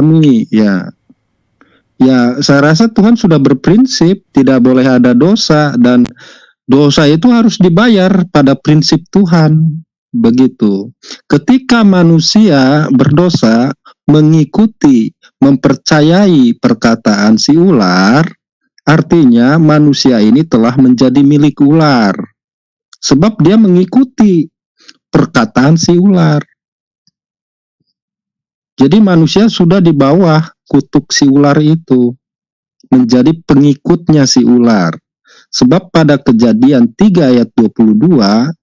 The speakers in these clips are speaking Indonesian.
Ini ya, saya rasa Tuhan sudah berprinsip tidak boleh ada dosa, dan dosa itu harus dibayar pada prinsip Tuhan. Begitu. Ketika manusia berdosa mengikuti, mempercayai perkataan si ular, artinya manusia ini telah menjadi milik ular. Sebab dia mengikuti perkataan si ular. Jadi manusia sudah di bawah kutuk si ular itu, menjadi pengikutnya si ular. Sebab pada Kejadian 3 ayat 22,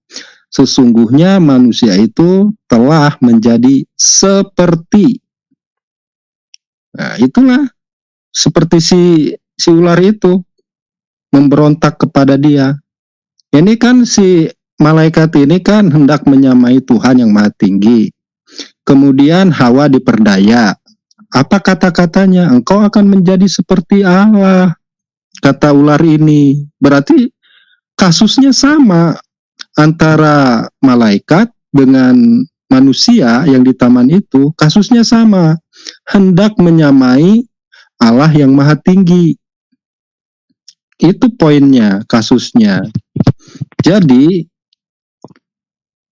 sesungguhnya manusia itu telah menjadi seperti. Nah, itulah seperti si ular itu memberontak kepada dia. Ini kan si malaikat ini kan hendak menyamai Tuhan yang Maha Tinggi. Kemudian Hawa diperdaya. Apa kata-katanya? Engkau akan menjadi seperti Allah, kata ular ini. Berarti kasusnya sama antara malaikat dengan manusia yang di taman itu. Kasusnya sama, hendak menyamai Allah yang Maha Tinggi. Itu poinnya, kasusnya. Jadi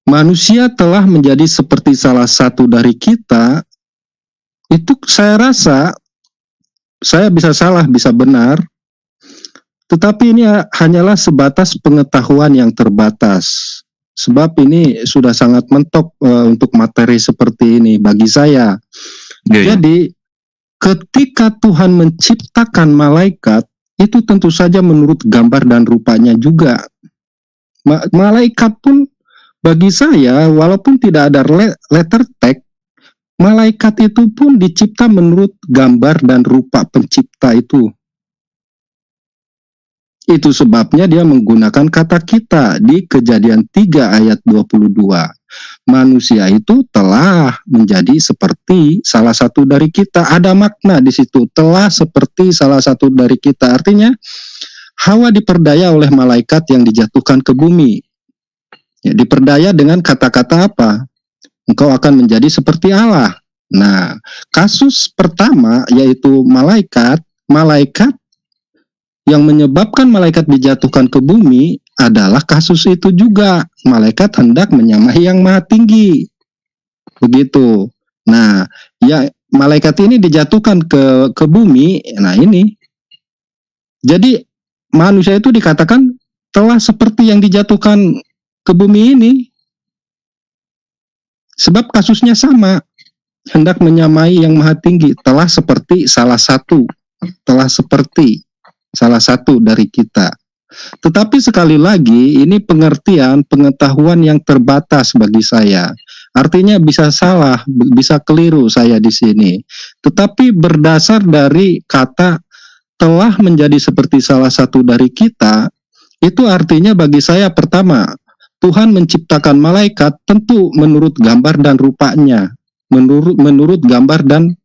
manusia telah menjadi seperti salah satu dari kita. Itu saya rasa, saya bisa salah, bisa benar, tetapi ini hanyalah sebatas pengetahuan yang terbatas. Sebab ini sudah sangat mentok untuk materi seperti ini bagi saya. Jadi ketika Tuhan menciptakan malaikat, itu tentu saja menurut gambar dan rupanya juga. Malaikat pun bagi saya, walaupun tidak ada letter tag, malaikat itu pun dicipta menurut gambar dan rupa pencipta itu. Itu sebabnya dia menggunakan kata kita di Kejadian 3 ayat 22. Manusia itu telah menjadi seperti salah satu dari kita. Ada makna di situ, telah seperti salah satu dari kita. Artinya Hawa diperdaya oleh malaikat yang dijatuhkan ke bumi. Ya, diperdaya dengan kata-kata apa? Engkau akan menjadi seperti Allah. Nah, kasus pertama yaitu malaikat yang menyebabkan malaikat dijatuhkan ke bumi adalah kasus itu juga. Malaikat hendak menyamai yang Maha Tinggi. Begitu. Nah, ya malaikat ini dijatuhkan ke bumi. Nah, ini. Jadi manusia itu dikatakan telah seperti yang dijatuhkan ke bumi ini. Sebab kasusnya sama. Hendak menyamai yang Maha Tinggi. Telah seperti salah satu dari kita. Tetapi sekali lagi ini pengetahuan yang terbatas bagi saya. Artinya bisa salah, bisa keliru saya di sini. Tetapi berdasar dari kata telah menjadi seperti salah satu dari kita, itu artinya bagi saya pertama, Tuhan menciptakan malaikat tentu menurut gambar dan rupanya. Menurut gambar dan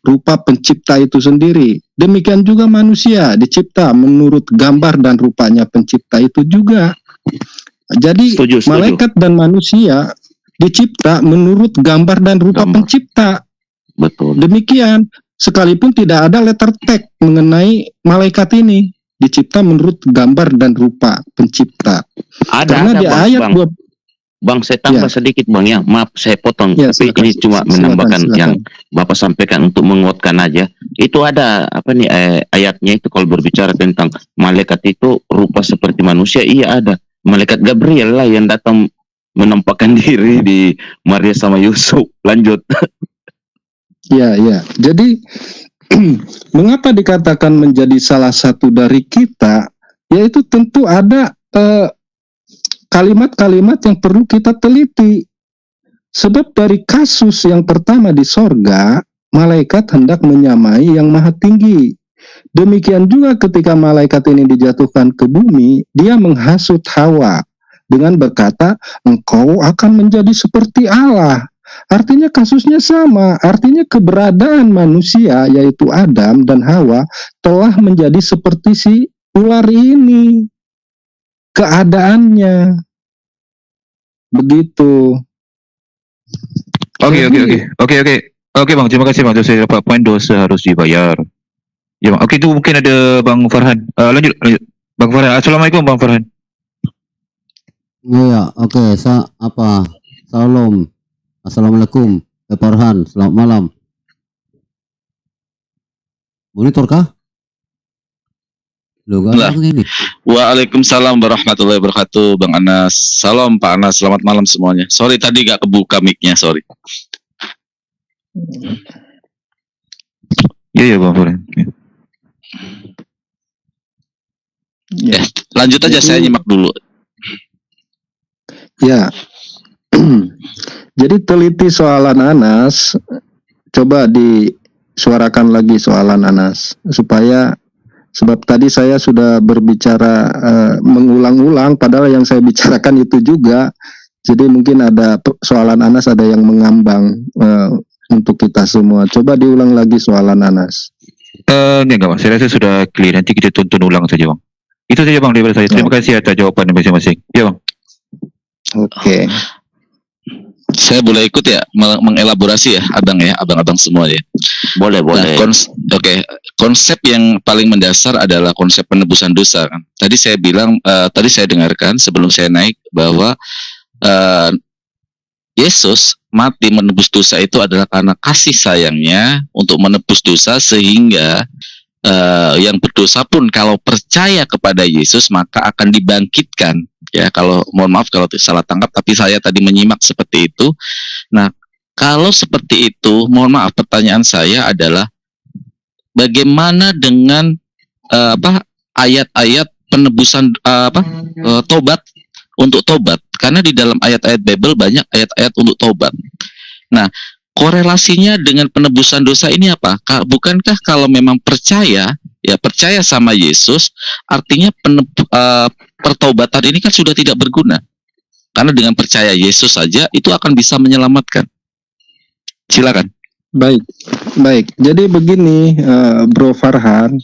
rupa pencipta itu sendiri. Demikian juga manusia dicipta menurut gambar dan rupanya pencipta itu juga. Jadi setuju. Malaikat dan manusia dicipta menurut gambar dan rupa pencipta. Betul. Demikian, sekalipun tidak ada letter tag mengenai malaikat ini, dicipta menurut gambar dan rupa pencipta. Karena di ayat 2 Bang, saya tambah sedikit Bang ya, maaf saya potong, tapi silakan, ini cuma menambahkan silakan. Yang Bapak sampaikan untuk menguatkan aja. Itu ada ayatnya itu kalau berbicara tentang malaikat itu rupa seperti manusia, iya ada. Malaikat Gabriel lah yang datang menampakkan diri di Maria sama Yusuf. Lanjut. Ya. Jadi mengapa dikatakan menjadi salah satu dari kita? Yaitu tentu ada kalimat-kalimat yang perlu kita teliti. Sebab dari kasus yang pertama di sorga, malaikat hendak menyamai yang Maha Tinggi. Demikian juga ketika malaikat ini dijatuhkan ke bumi, dia menghasut Hawa dengan berkata, engkau akan menjadi seperti Allah. Artinya kasusnya sama, artinya keberadaan manusia yaitu Adam dan Hawa telah menjadi seperti si ular ini. Keadaannya begitu. Oke. Oke bang, terima kasih bang. Saya dapat poin dosa harus dibayar. Ya bang. Oke, itu mungkin ada Bang Farhan. Lanjut. Bang Farhan. Assalamualaikum Bang Farhan. Ya, oke. Salam. Assalamualaikum. Farhan, selamat malam. Monitor kah? Loh, gak ada ini. Waalaikumsalam warahmatullahi wabarakatuh, Bang Anas. Salam Pak Anas, selamat malam semuanya. Sorry tadi gak kebuka mic-nya, sorry. Iya Bang Farhan. Ya, lanjut aja, saya nyimak dulu. Ya. Jadi teliti soalan Anas, coba disuarakan lagi soalan Anas supaya, sebab tadi saya sudah berbicara mengulang-ulang padahal yang saya bicarakan itu juga. Jadi mungkin ada soalan Anas ada yang mengambang untuk kita semua. Coba diulang lagi soalan Anas. Enggak bang, saya rasa sudah clear. Nanti kita tonton ulang saja bang. Itu saja bang daripada saya. Terima kasih atas jawaban masing-masing. Ya bang. Oke. Saya boleh ikut ya, mengelaborasi ya, abang-abang semua ya. Boleh. Nah, konsep yang paling mendasar adalah konsep penebusan dosa kan. Tadi saya bilang, tadi saya dengarkan sebelum saya naik bahwa Yesus mati menebus dosa itu adalah karena kasih sayangnya untuk menebus dosa, sehingga yang berdosa pun kalau percaya kepada Yesus maka akan dibangkitkan. Ya, kalau mohon maaf kalau salah tangkap, tapi saya tadi menyimak seperti itu. Nah, kalau seperti itu, mohon maaf, pertanyaan saya adalah bagaimana dengan ayat-ayat penebusan tobat, untuk tobat, karena di dalam ayat-ayat Bible banyak ayat-ayat untuk tobat. Nah, korelasinya dengan penebusan dosa ini apa? Bukankah kalau memang percaya sama Yesus, artinya pertobatan ini kan sudah tidak berguna, karena dengan percaya Yesus saja itu akan bisa menyelamatkan. Silakan. Baik. Jadi begini, Bro Farhan.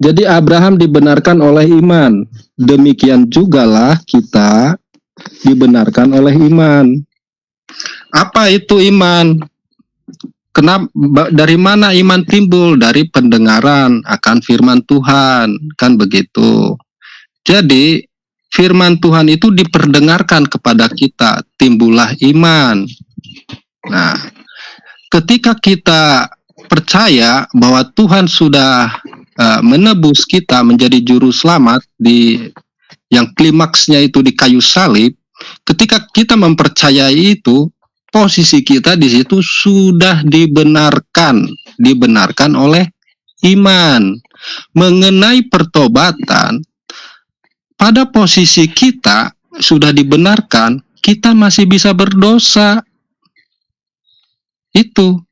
Jadi Abraham dibenarkan oleh iman. Demikian jugalah kita dibenarkan oleh iman. Apa itu iman? Dari mana iman timbul? Dari pendengaran akan firman Tuhan, kan begitu. Jadi firman Tuhan itu diperdengarkan kepada kita, timbullah iman. Nah, ketika kita percaya bahwa Tuhan sudah menebus kita menjadi juru selamat, yang klimaksnya itu di kayu salib, ketika kita mempercayai itu, posisi kita di situ sudah dibenarkan oleh iman. Mengenai pertobatan, pada posisi kita sudah dibenarkan, kita masih bisa berdosa. Itu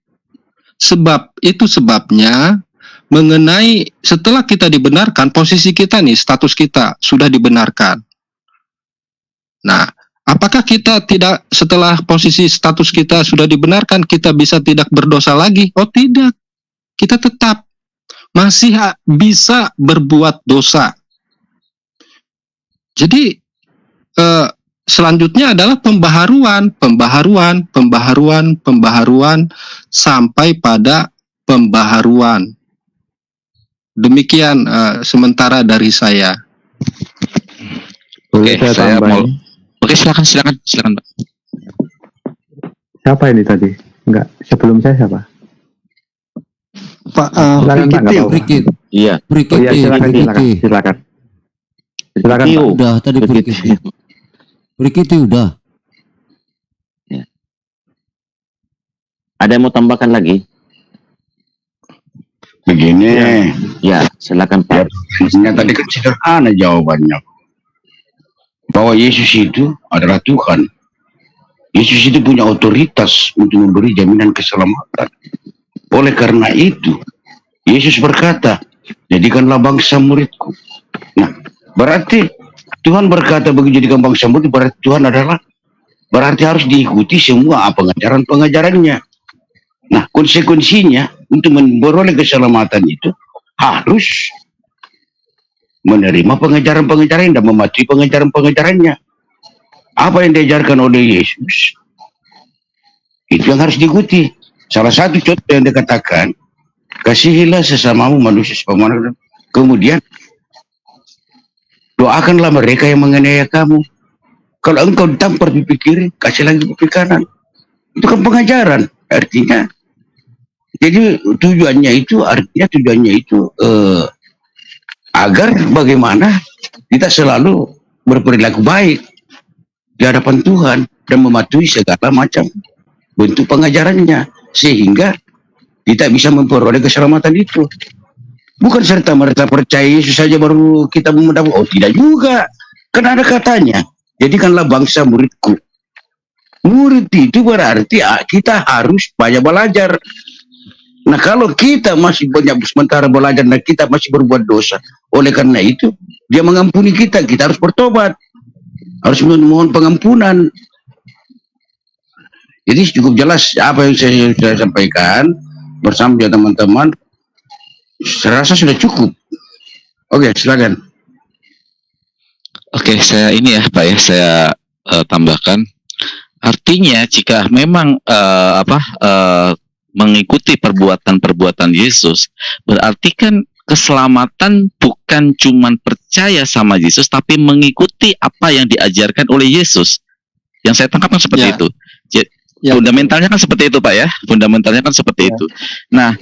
sebabnya mengenai setelah kita dibenarkan, posisi kita nih, status kita sudah dibenarkan. Nah, apakah kita tidak, setelah posisi status kita sudah dibenarkan, kita bisa tidak berdosa lagi? Oh tidak, kita tetap masih bisa berbuat dosa. Jadi selanjutnya adalah pembaharuan sampai pada pembaharuan. Demikian sementara dari saya. Oke, silakan Pak. Siapa ini tadi? Enggak, sebelum saya siapa? Pak Brikit. Iya. Silakan. Silakan Pak. Udah tadi Brikit udah. Ya. Ada yang mau tambahkan lagi? Begini, Ya, silakan Pak. tadi kan sederhana jawabannya, bahwa Yesus itu adalah Tuhan. Yesus itu punya otoritas untuk memberi jaminan keselamatan. Oleh karena itu, Yesus berkata, jadikanlah bangsa muridku. Nah, berarti Tuhan berkata bagi jadikan bangsa murid, berarti Tuhan berarti harus diikuti semua pengajaran-pengajarannya. Nah, konsekuensinya untuk memperoleh keselamatan itu harus menerima pengajaran-pengajaran dan mematuhi pengajaran-pengajarannya. Apa yang diajarkan oleh Yesus itu yang harus diikuti. Salah satu contoh yang dikatakan, kasihilah sesamamu manusia sebagaimana. Kemudian doakanlah mereka yang menganiaya kamu. Kalau engkau ditampar pipi kiri, kasih lagi pipi kanan. Itu kan pengajaran. Artinya, jadi tujuannya itu agar bagaimana kita selalu berperilaku baik di hadapan Tuhan dan mematuhi segala macam bentuk pengajarannya, sehingga kita bisa memperoleh keselamatan itu. Bukan serta merta percaya Yesus saja baru kita mendapat. Oh, tidak juga. Kan ada katanya, jadikanlah bangsa muridku. Murid itu berarti kita harus banyak belajar. Nah, kalau kita masih banyak sementara belajar dan kita masih berbuat dosa, oleh karena itu dia mengampuni kita, kita harus bertobat, harus memohon pengampunan. Jadi cukup jelas apa yang saya sampaikan bersama dengan teman-teman. Saya rasa sudah cukup. Oke, silakan. Oke, saya ini ya Pak ya, saya tambahkan. Artinya jika memang mengikuti perbuatan-perbuatan Yesus, berarti kan keselamatan bukan cuman percaya sama Yesus, tapi mengikuti apa yang diajarkan oleh Yesus. Yang saya tangkap kan seperti itu. Fundamentalnya kan seperti itu Pak ya. Fundamentalnya kan seperti itu. Nah,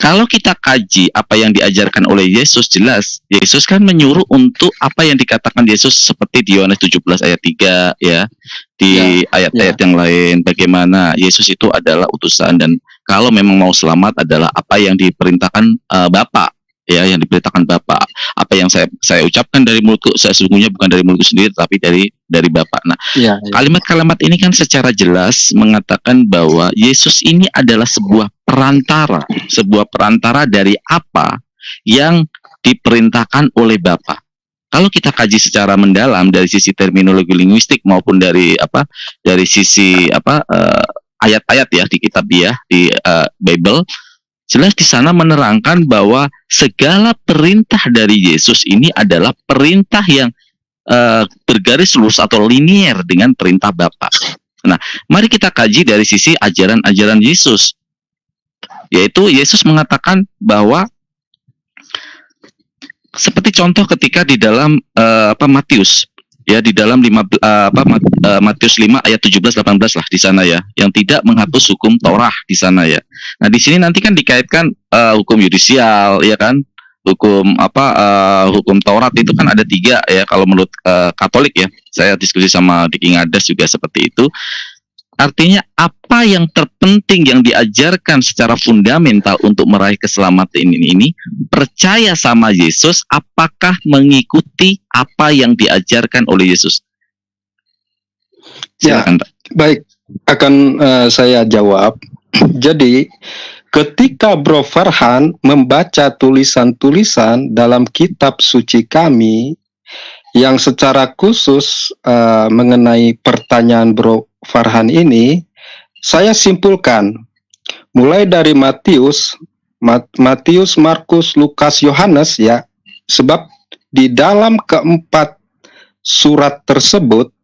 kalau kita kaji apa yang diajarkan oleh Yesus, jelas Yesus kan menyuruh untuk apa yang dikatakan Yesus seperti di Yohanes 17 ayat 3 ya. Di ayat-ayat yang lain, bagaimana Yesus itu adalah utusan, dan kalau memang mau selamat adalah apa yang diperintahkan Bapa ya, yang diperintahkan Bapa. Apa yang saya ucapkan dari mulutku sesungguhnya bukan dari mulutku sendiri tapi dari Bapa. Nah, kalimat-kalimat ini kan secara jelas mengatakan bahwa Yesus ini adalah sebuah perantara dari apa yang diperintahkan oleh Bapa. Kalau kita kaji secara mendalam dari sisi terminologi linguistik maupun dari sisi ayat-ayat ya di kitab dia di Bible, jelas di sana menerangkan bahwa segala perintah dari Yesus ini adalah perintah yang bergaris lurus atau linier dengan perintah Bapa. Nah, mari kita kaji dari sisi ajaran-ajaran Yesus. Yaitu Yesus mengatakan bahwa seperti contoh ketika di dalam Matius ya, di dalam Matius 5 ayat 17-18 lah di sana ya, yang tidak menghapus hukum Taurat di sana ya. Nah, di sini nanti kan dikaitkan hukum yudisial ya kan, hukum Taurat itu kan ada 3 ya kalau menurut Katolik ya. Saya diskusi sama Diki Ngadas juga seperti itu. Artinya apa yang terpenting yang diajarkan secara fundamental untuk meraih keselamatan ini percaya sama Yesus, apakah mengikuti apa yang diajarkan oleh Yesus? Silakan, Pak. Baik, akan saya jawab. Jadi ketika Bro Farhan membaca tulisan-tulisan dalam kitab suci kami yang secara khusus mengenai pertanyaan Bro Farhan ini, saya simpulkan mulai dari Matius, Markus, Lukas, Yohanes ya, sebab di dalam keempat surat tersebut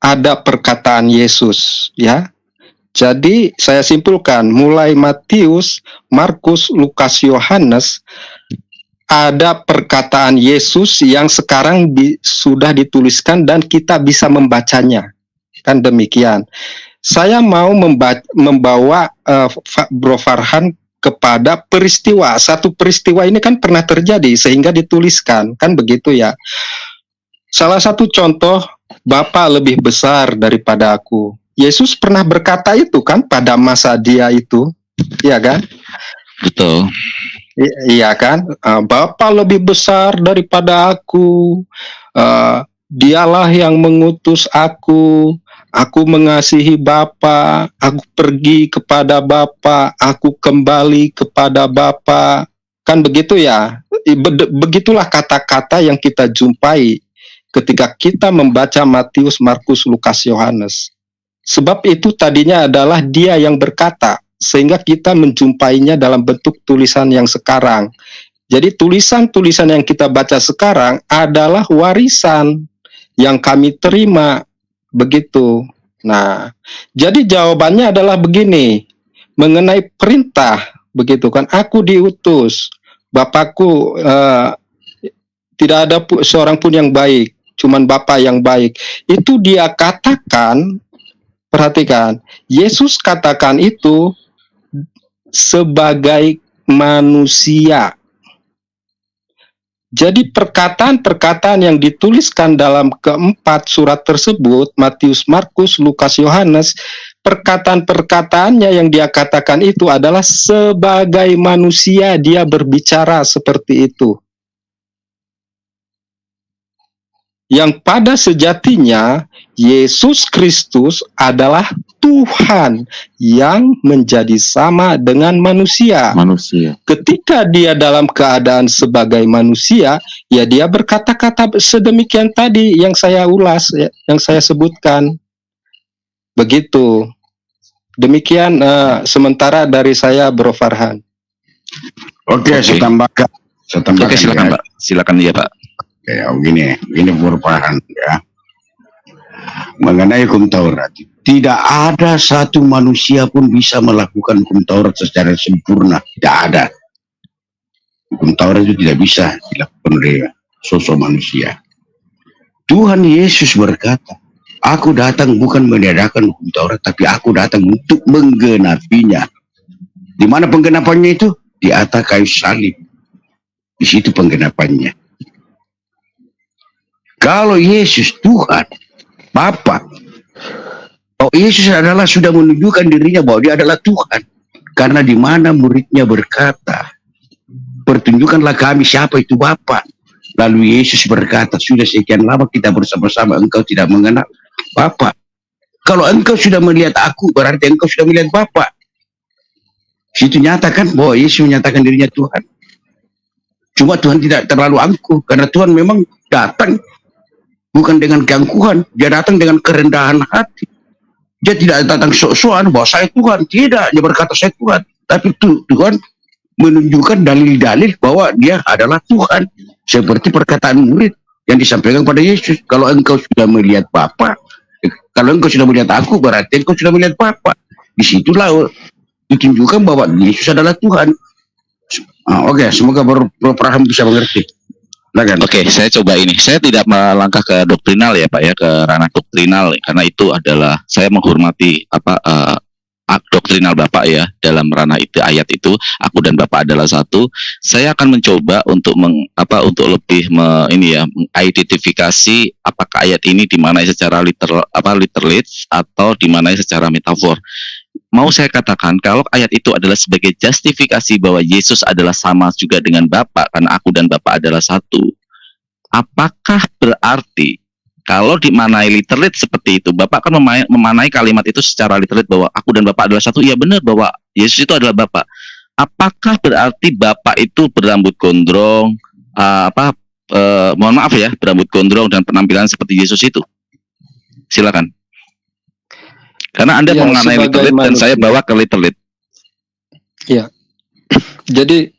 ada perkataan Yesus ya. Jadi saya simpulkan mulai Matius, Markus, Lukas, Yohanes ada perkataan Yesus yang sekarang sudah dituliskan dan kita bisa membacanya. Kan demikian. Saya mau membawa Bro Farhan kepada peristiwa. Satu peristiwa ini kan pernah terjadi sehingga dituliskan. Kan begitu ya. Salah satu contoh, Bapa lebih besar daripada aku. Yesus pernah berkata itu kan pada masa dia itu. Iya kan? Betul. Iya kan? Bapa lebih besar daripada aku. Dialah yang mengutus aku. Aku mengasihi Bapa, aku pergi kepada Bapa, aku kembali kepada Bapa. Kan begitu ya? Begitulah kata-kata yang kita jumpai ketika kita membaca Matius, Markus, Lukas, Yohanes. Sebab itu tadinya adalah dia yang berkata, sehingga kita menjumpainya dalam bentuk tulisan yang sekarang. Jadi tulisan-tulisan yang kita baca sekarang adalah warisan yang kami terima. Begitu. Nah, jadi jawabannya adalah begini. mengenai perintah, begitu kan? Aku diutus, Bapakku tidak ada seorang pun yang baik, cuman Bapa yang baik. Itu dia katakan, perhatikan, Yesus katakan itu sebagai manusia. Jadi perkataan-perkataan yang dituliskan dalam keempat surat tersebut, Matius, Markus, Lukas, Yohanes, perkataan-perkataannya yang dia katakan itu adalah sebagai manusia dia berbicara seperti itu. Yang pada sejatinya Yesus Kristus adalah Tuhan yang menjadi sama dengan manusia. Ketika dia dalam keadaan sebagai manusia, ya dia berkata-kata sedemikian tadi yang saya ulas, ya, yang saya sebutkan. Begitu. Demikian sementara dari saya, Bro Farhan. Oke, saya tambahkan. Oke, silakan Pak. Silakan ya Pak. Ya, begini merupakan ya mengenai hukum Taurat. Tidak ada satu manusia pun bisa melakukan hukum Taurat secara sempurna. Tidak ada. Hukum Taurat itu tidak bisa dilakukan oleh sosok manusia. Tuhan Yesus berkata, aku datang bukan meniadakan hukum Taurat, tapi aku datang untuk menggenapinya. Di mana penggenapannya itu? Di atas kayu salib. Di situ penggenapannya. Kalau Yesus Tuhan, Bapa, kalau Yesus adalah sudah menunjukkan dirinya bahwa dia adalah Tuhan. Karena di mana muridnya berkata, pertunjukkanlah kami siapa itu Bapa. Lalu Yesus berkata, sudah sekian lama kita bersama-sama, engkau tidak mengenal Bapa. Kalau engkau sudah melihat aku, berarti engkau sudah melihat Bapa. Situ nyatakan bahwa Yesus menyatakan dirinya Tuhan. Cuma Tuhan tidak terlalu angkuh, karena Tuhan memang datang bukan dengan keangkuhan, dia datang dengan kerendahan hati. Dia tidak datang sok-sokan bahwa saya Tuhan, tidak, dia berkata saya Tuhan. Tapi Tuhan menunjukkan dalil-dalil bahwa dia adalah Tuhan. Seperti perkataan murid yang disampaikan pada Yesus, kalau engkau sudah melihat Bapa, kalau engkau sudah melihat aku, berarti engkau sudah melihat Bapa. Disitulah ditunjukkan bahwa Yesus adalah Tuhan. Oke, semoga Bro Farhan bisa mengerti. Oke, saya coba ini. Saya tidak melangkah ke doktrinal ya Pak ya, ke ranah doktrinal, karena itu adalah saya menghormati doktrinal Bapak ya dalam ranah itu, ayat itu aku dan Bapak adalah satu. Saya akan mencoba untuk untuk lebih mengidentifikasi apakah ayat ini dimaknai secara literally atau dimaknai secara metafor. Mau saya katakan kalau ayat itu adalah sebagai justifikasi bahwa Yesus adalah sama juga dengan Bapa karena aku dan Bapa adalah satu. Apakah berarti kalau dimaknai literal seperti itu, Bapak kan memaknai kalimat itu secara literal bahwa aku dan Bapak adalah satu? Ya benar bahwa Yesus itu adalah Bapak. Apakah berarti Bapak itu berambut gondrong, mohon maaf ya, berambut gondrong dan penampilan seperti Yesus itu? Silakan. Karena Anda mengenai literal dan saya bawa ke literal. Ya, jadi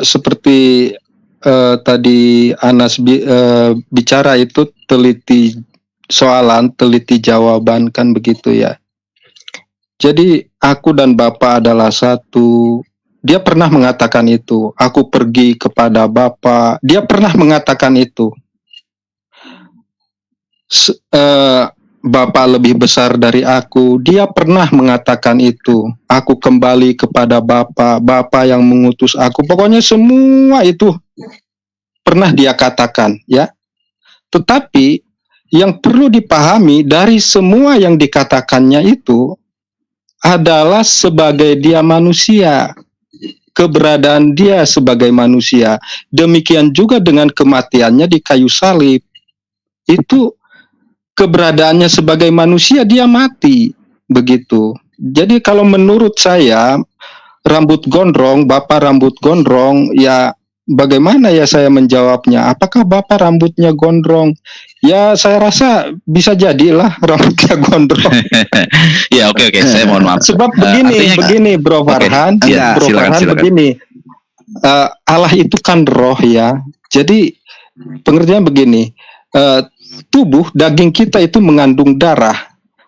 seperti tadi Anas bicara itu teliti soalan, teliti jawaban kan begitu ya. Jadi aku dan Bapa adalah satu. Dia pernah mengatakan itu. Aku pergi kepada Bapa. Dia pernah mengatakan itu. Bapa lebih besar dari aku. Dia pernah mengatakan itu. Aku kembali kepada Bapa. Bapa yang mengutus aku. Pokoknya semua itu pernah dia katakan, ya. Tetapi yang perlu dipahami dari semua yang dikatakannya itu adalah sebagai dia manusia. Keberadaan dia sebagai manusia. Demikian juga dengan kematiannya di kayu salib. Itu keberadaannya sebagai manusia, dia mati, begitu. Jadi kalau menurut saya rambut gondrong, Bapak rambut gondrong, ya bagaimana ya saya menjawabnya? Apakah Bapak rambutnya gondrong? Ya saya rasa bisa jadilah rambutnya gondrong. Ya oke, saya mohon maaf. Sebab begini Bro Farhan, Bro Farhan begini. Allah itu kan roh ya. Jadi pengertian begini. Tubuh daging kita itu mengandung darah.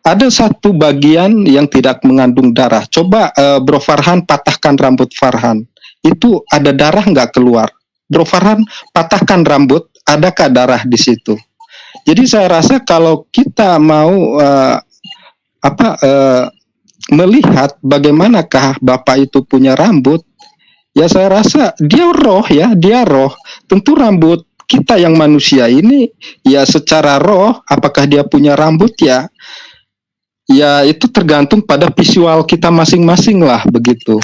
ada satu bagian yang tidak mengandung darah. Coba Bro Farhan patahkan rambut Farhan. Itu ada darah nggak keluar? Bro Farhan patahkan rambut, adakah darah di situ? Jadi saya rasa kalau kita mau melihat bagaimanakah Bapak itu punya rambut, ya saya rasa dia roh ya, dia roh. Tentu rambut kita yang manusia ini ya secara roh, apakah dia punya rambut ya? Ya itu tergantung pada visual kita masing-masing lah begitu.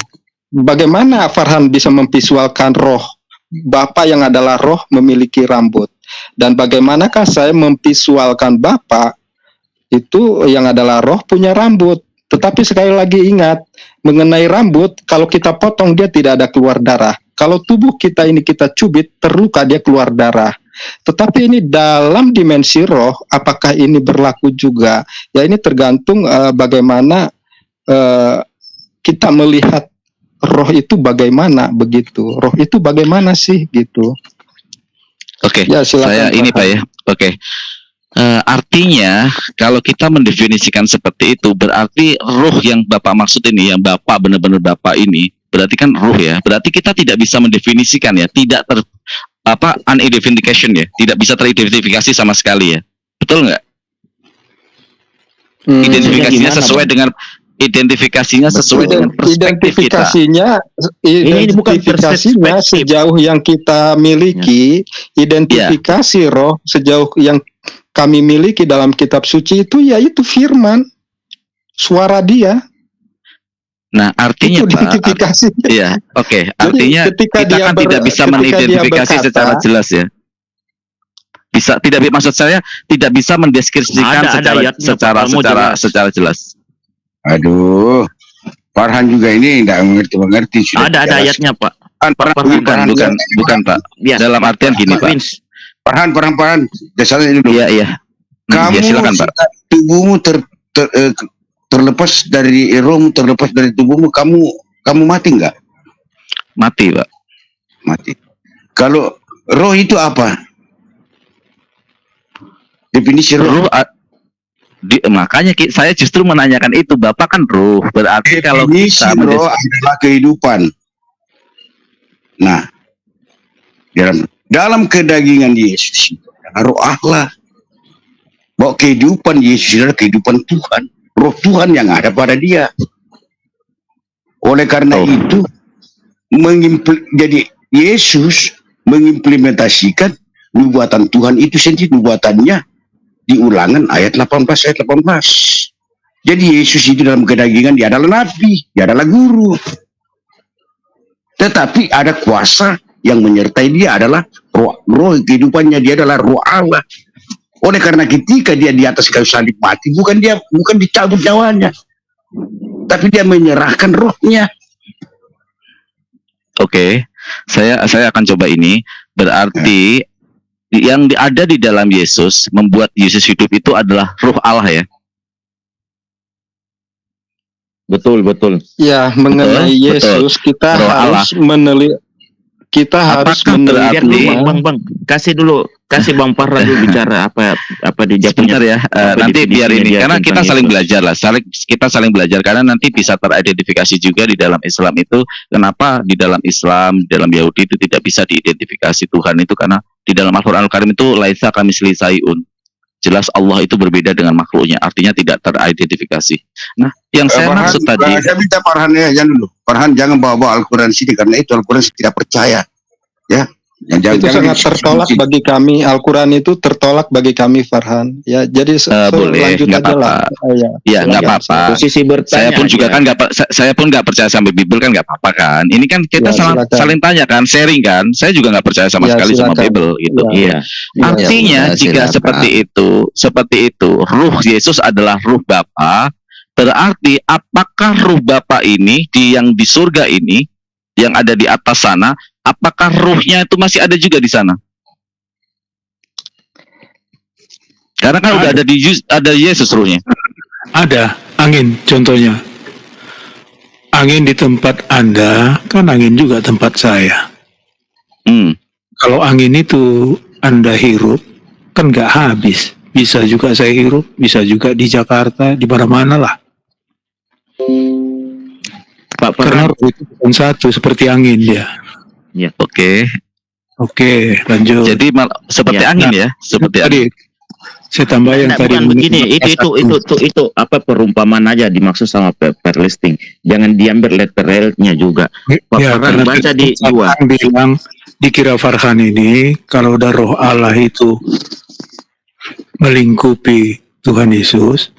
Bagaimana Farhan bisa memvisualkan roh Bapak yang adalah roh memiliki rambut? Dan bagaimanakah saya memvisualkan Bapak itu yang adalah roh punya rambut? Tetapi sekali lagi ingat, mengenai rambut, kalau kita potong dia tidak ada keluar darah. Kalau tubuh kita ini kita cubit, terluka dia keluar darah. Tetapi ini dalam dimensi roh, apakah ini berlaku juga? Ya ini tergantung bagaimana kita melihat roh itu bagaimana begitu. Roh itu bagaimana sih gitu. Oke, Ya, silakan, saya ini Pak. Pak ya. Oke. Artinya kalau kita mendefinisikan seperti itu, berarti roh yang Bapak maksud ini, yang Bapak benar-benar Bapak ini, berarti kan roh ya. Berarti kita tidak bisa mendefinisikan ya, tidak unidentification ya, tidak bisa teridentifikasi sama sekali ya. Betul nggak? Identifikasinya gimana, sesuai Bang? dengan identifikasinya sesuai dengan perspektif kita. Ini bukan Identifikasinya perspektif. sejauh yang kita miliki, identifikasi roh sejauh yang kami miliki dalam kitab suci itu yaitu firman, suara dia. Nah, artinya Itu Pak, identifikasi. iya, oke. Artinya ketika kita dia kan tidak bisa ketika dia mengidentifikasi berkata, secara jelas ya. Bisa tidak, maksud saya tidak bisa mendeskripsikan Ada ayatnya, Pak, mau jelas. secara jelas. Aduh, Farhan juga ini tidak mengerti. Sudah Ada jelas. ayatnya, Pak. Farhan, Bukan Pak. Ya. Dalam artian gini Pak. Vince. Farhan. Dasarnya dulu. Iya. Kamu Ya, silakan Pak. tubuhmu terlepas dari rohmu, terlepas dari tubuhmu, kamu mati nggak? Mati Pak. Mati. Kalau roh itu apa? Definisi roh. Ruh makanya saya justru menanyakan itu. Bapak kan ruh. Berarti kalau Definisi kita roh adalah kehidupan. Nah, dalam kedagingan Yesus itu adalah roh Allah. Bahwa kehidupan Yesus adalah kehidupan Tuhan, roh Tuhan yang ada pada dia. Oleh karena itu, jadi Yesus mengimplementasikan nubuatan Tuhan itu sendiri, nubuatannya di Ulangan ayat 18 ayat 18. Jadi Yesus itu dalam kedagingan dia adalah nabi, dia adalah guru. Tetapi ada kuasa yang menyertai dia adalah roh kehidupannya, dia adalah roh Allah. Oleh karena ketika dia di atas kayu salib mati, bukan dicabut nyawanya, tapi dia menyerahkan rohnya. Oke. Saya akan coba ini. Berarti yang ada di dalam Yesus membuat Yesus hidup itu adalah roh Allah ya. Betul. Ya, mengenai Yesus kita Roh harus harus berarti- meneliti. Bang, kasih Bang Farhan dulu bicara apa di Sebentar ya, nanti biar ini karena kita saling Yesus. belajar lah, kita saling belajar karena nanti bisa teridentifikasi juga di dalam Islam itu. Kenapa di dalam Islam, di dalam Yahudi itu tidak bisa diidentifikasi Tuhan itu karena di dalam Al-Qur'an Al-Karim itu laisa kamislihi syai'un. Jelas Allah itu berbeda dengan makhluknya, artinya tidak teridentifikasi. Nah, yang saya maksud tadi, Saya minta Farhan ya, jangan dulu. Farhan jangan bawa Al-Quran sini karena itu Al-Quran saya tidak percaya. Ya. Itu sangat tertolak bagi kami. Al-Quran itu tertolak bagi kami, Farhan. Ya, jadi boleh, lanjut nggak aja lah. apa-apa. Ya nggak apa-apa. Posisi bertanya. Saya pun juga aja. kan saya pun nggak percaya sama Bible kan nggak apa-apa kan. Ini kan kita Ya, silakan. saling tanya kan, sharing kan. Saya juga nggak percaya sama Ya, sekali sama silakan. Bible gitu. Ya. Iya. Artinya Ya, jika silakan. seperti itu, ruh Yesus adalah ruh Bapa. Berarti apakah ruh Bapa ini yang di surga ini, yang ada di atas sana, apakah ruhnya itu masih ada juga di sana? Karena kan udah ada Yesus ruhnya. Ada angin, contohnya. Angin di tempat Anda, kan angin juga tempat saya. Hmm. Kalau angin itu Anda hirup, kan nggak habis. bisa juga saya hirup, bisa juga di Jakarta, di mana-mana lah. Pak Karena Farhan. roh itu bukan satu, seperti angin dia. Oke. Oke, lanjut. Jadi seperti Ya. angin ya, seperti angin. Tadi saya tambah yang Nah, tadi bukan begini, itu apa perumpamaan aja dimaksud sama pair listing. Jangan diambil literalnya juga. Pak Ya, Farhan karena baca di dua. Farhan bilang dikira Farhan ini kalau udah roh Allah itu melingkupi Tuhan Yesus,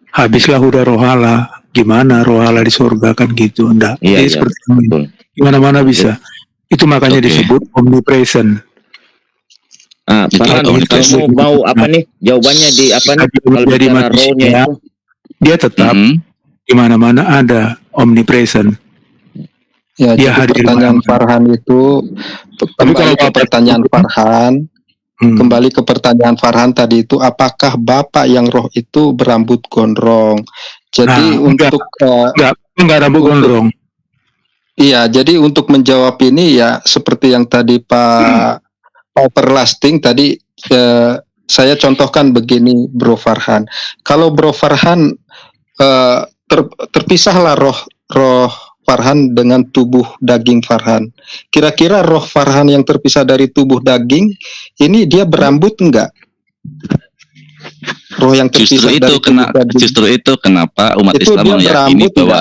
habislah udah roh Allah. Gimana roh Allah di surga kan gitu, enggak? Iya, Jadi iya, seperti betul. gimana-mana bisa. Itu makanya Oke. disebut omnipresent. Ah, Farhan, Omnipresent. kamu mau apa nih? Jawabannya di apa nih? Kalau Jadi bicara manusia, rohnya itu. dia tetap Mhm. di mana-mana ada omnipresent. Ya, Dia jadi hadir pertanyaan mana-mana. Farhan itu kalau kembali ke Bapak- pertanyaan Farhan, kembali ke pertanyaan Farhan tadi itu, apakah Bapak yang roh itu berambut gondrong? Jadi Nah, enggak. untuk Enggak rambut gondrong. iya, jadi untuk menjawab ini ya seperti yang tadi Pak Everlasting tadi saya contohkan begini, Bro Farhan. Kalau Bro Farhan terpisahlah roh Farhan dengan tubuh daging Farhan. Kira-kira roh Farhan yang terpisah dari tubuh daging ini dia berambut enggak? Roh yang terpisah dari tubuh daging. Justru itu kenapa umat Itu Islam dia meyakini berambut bahwa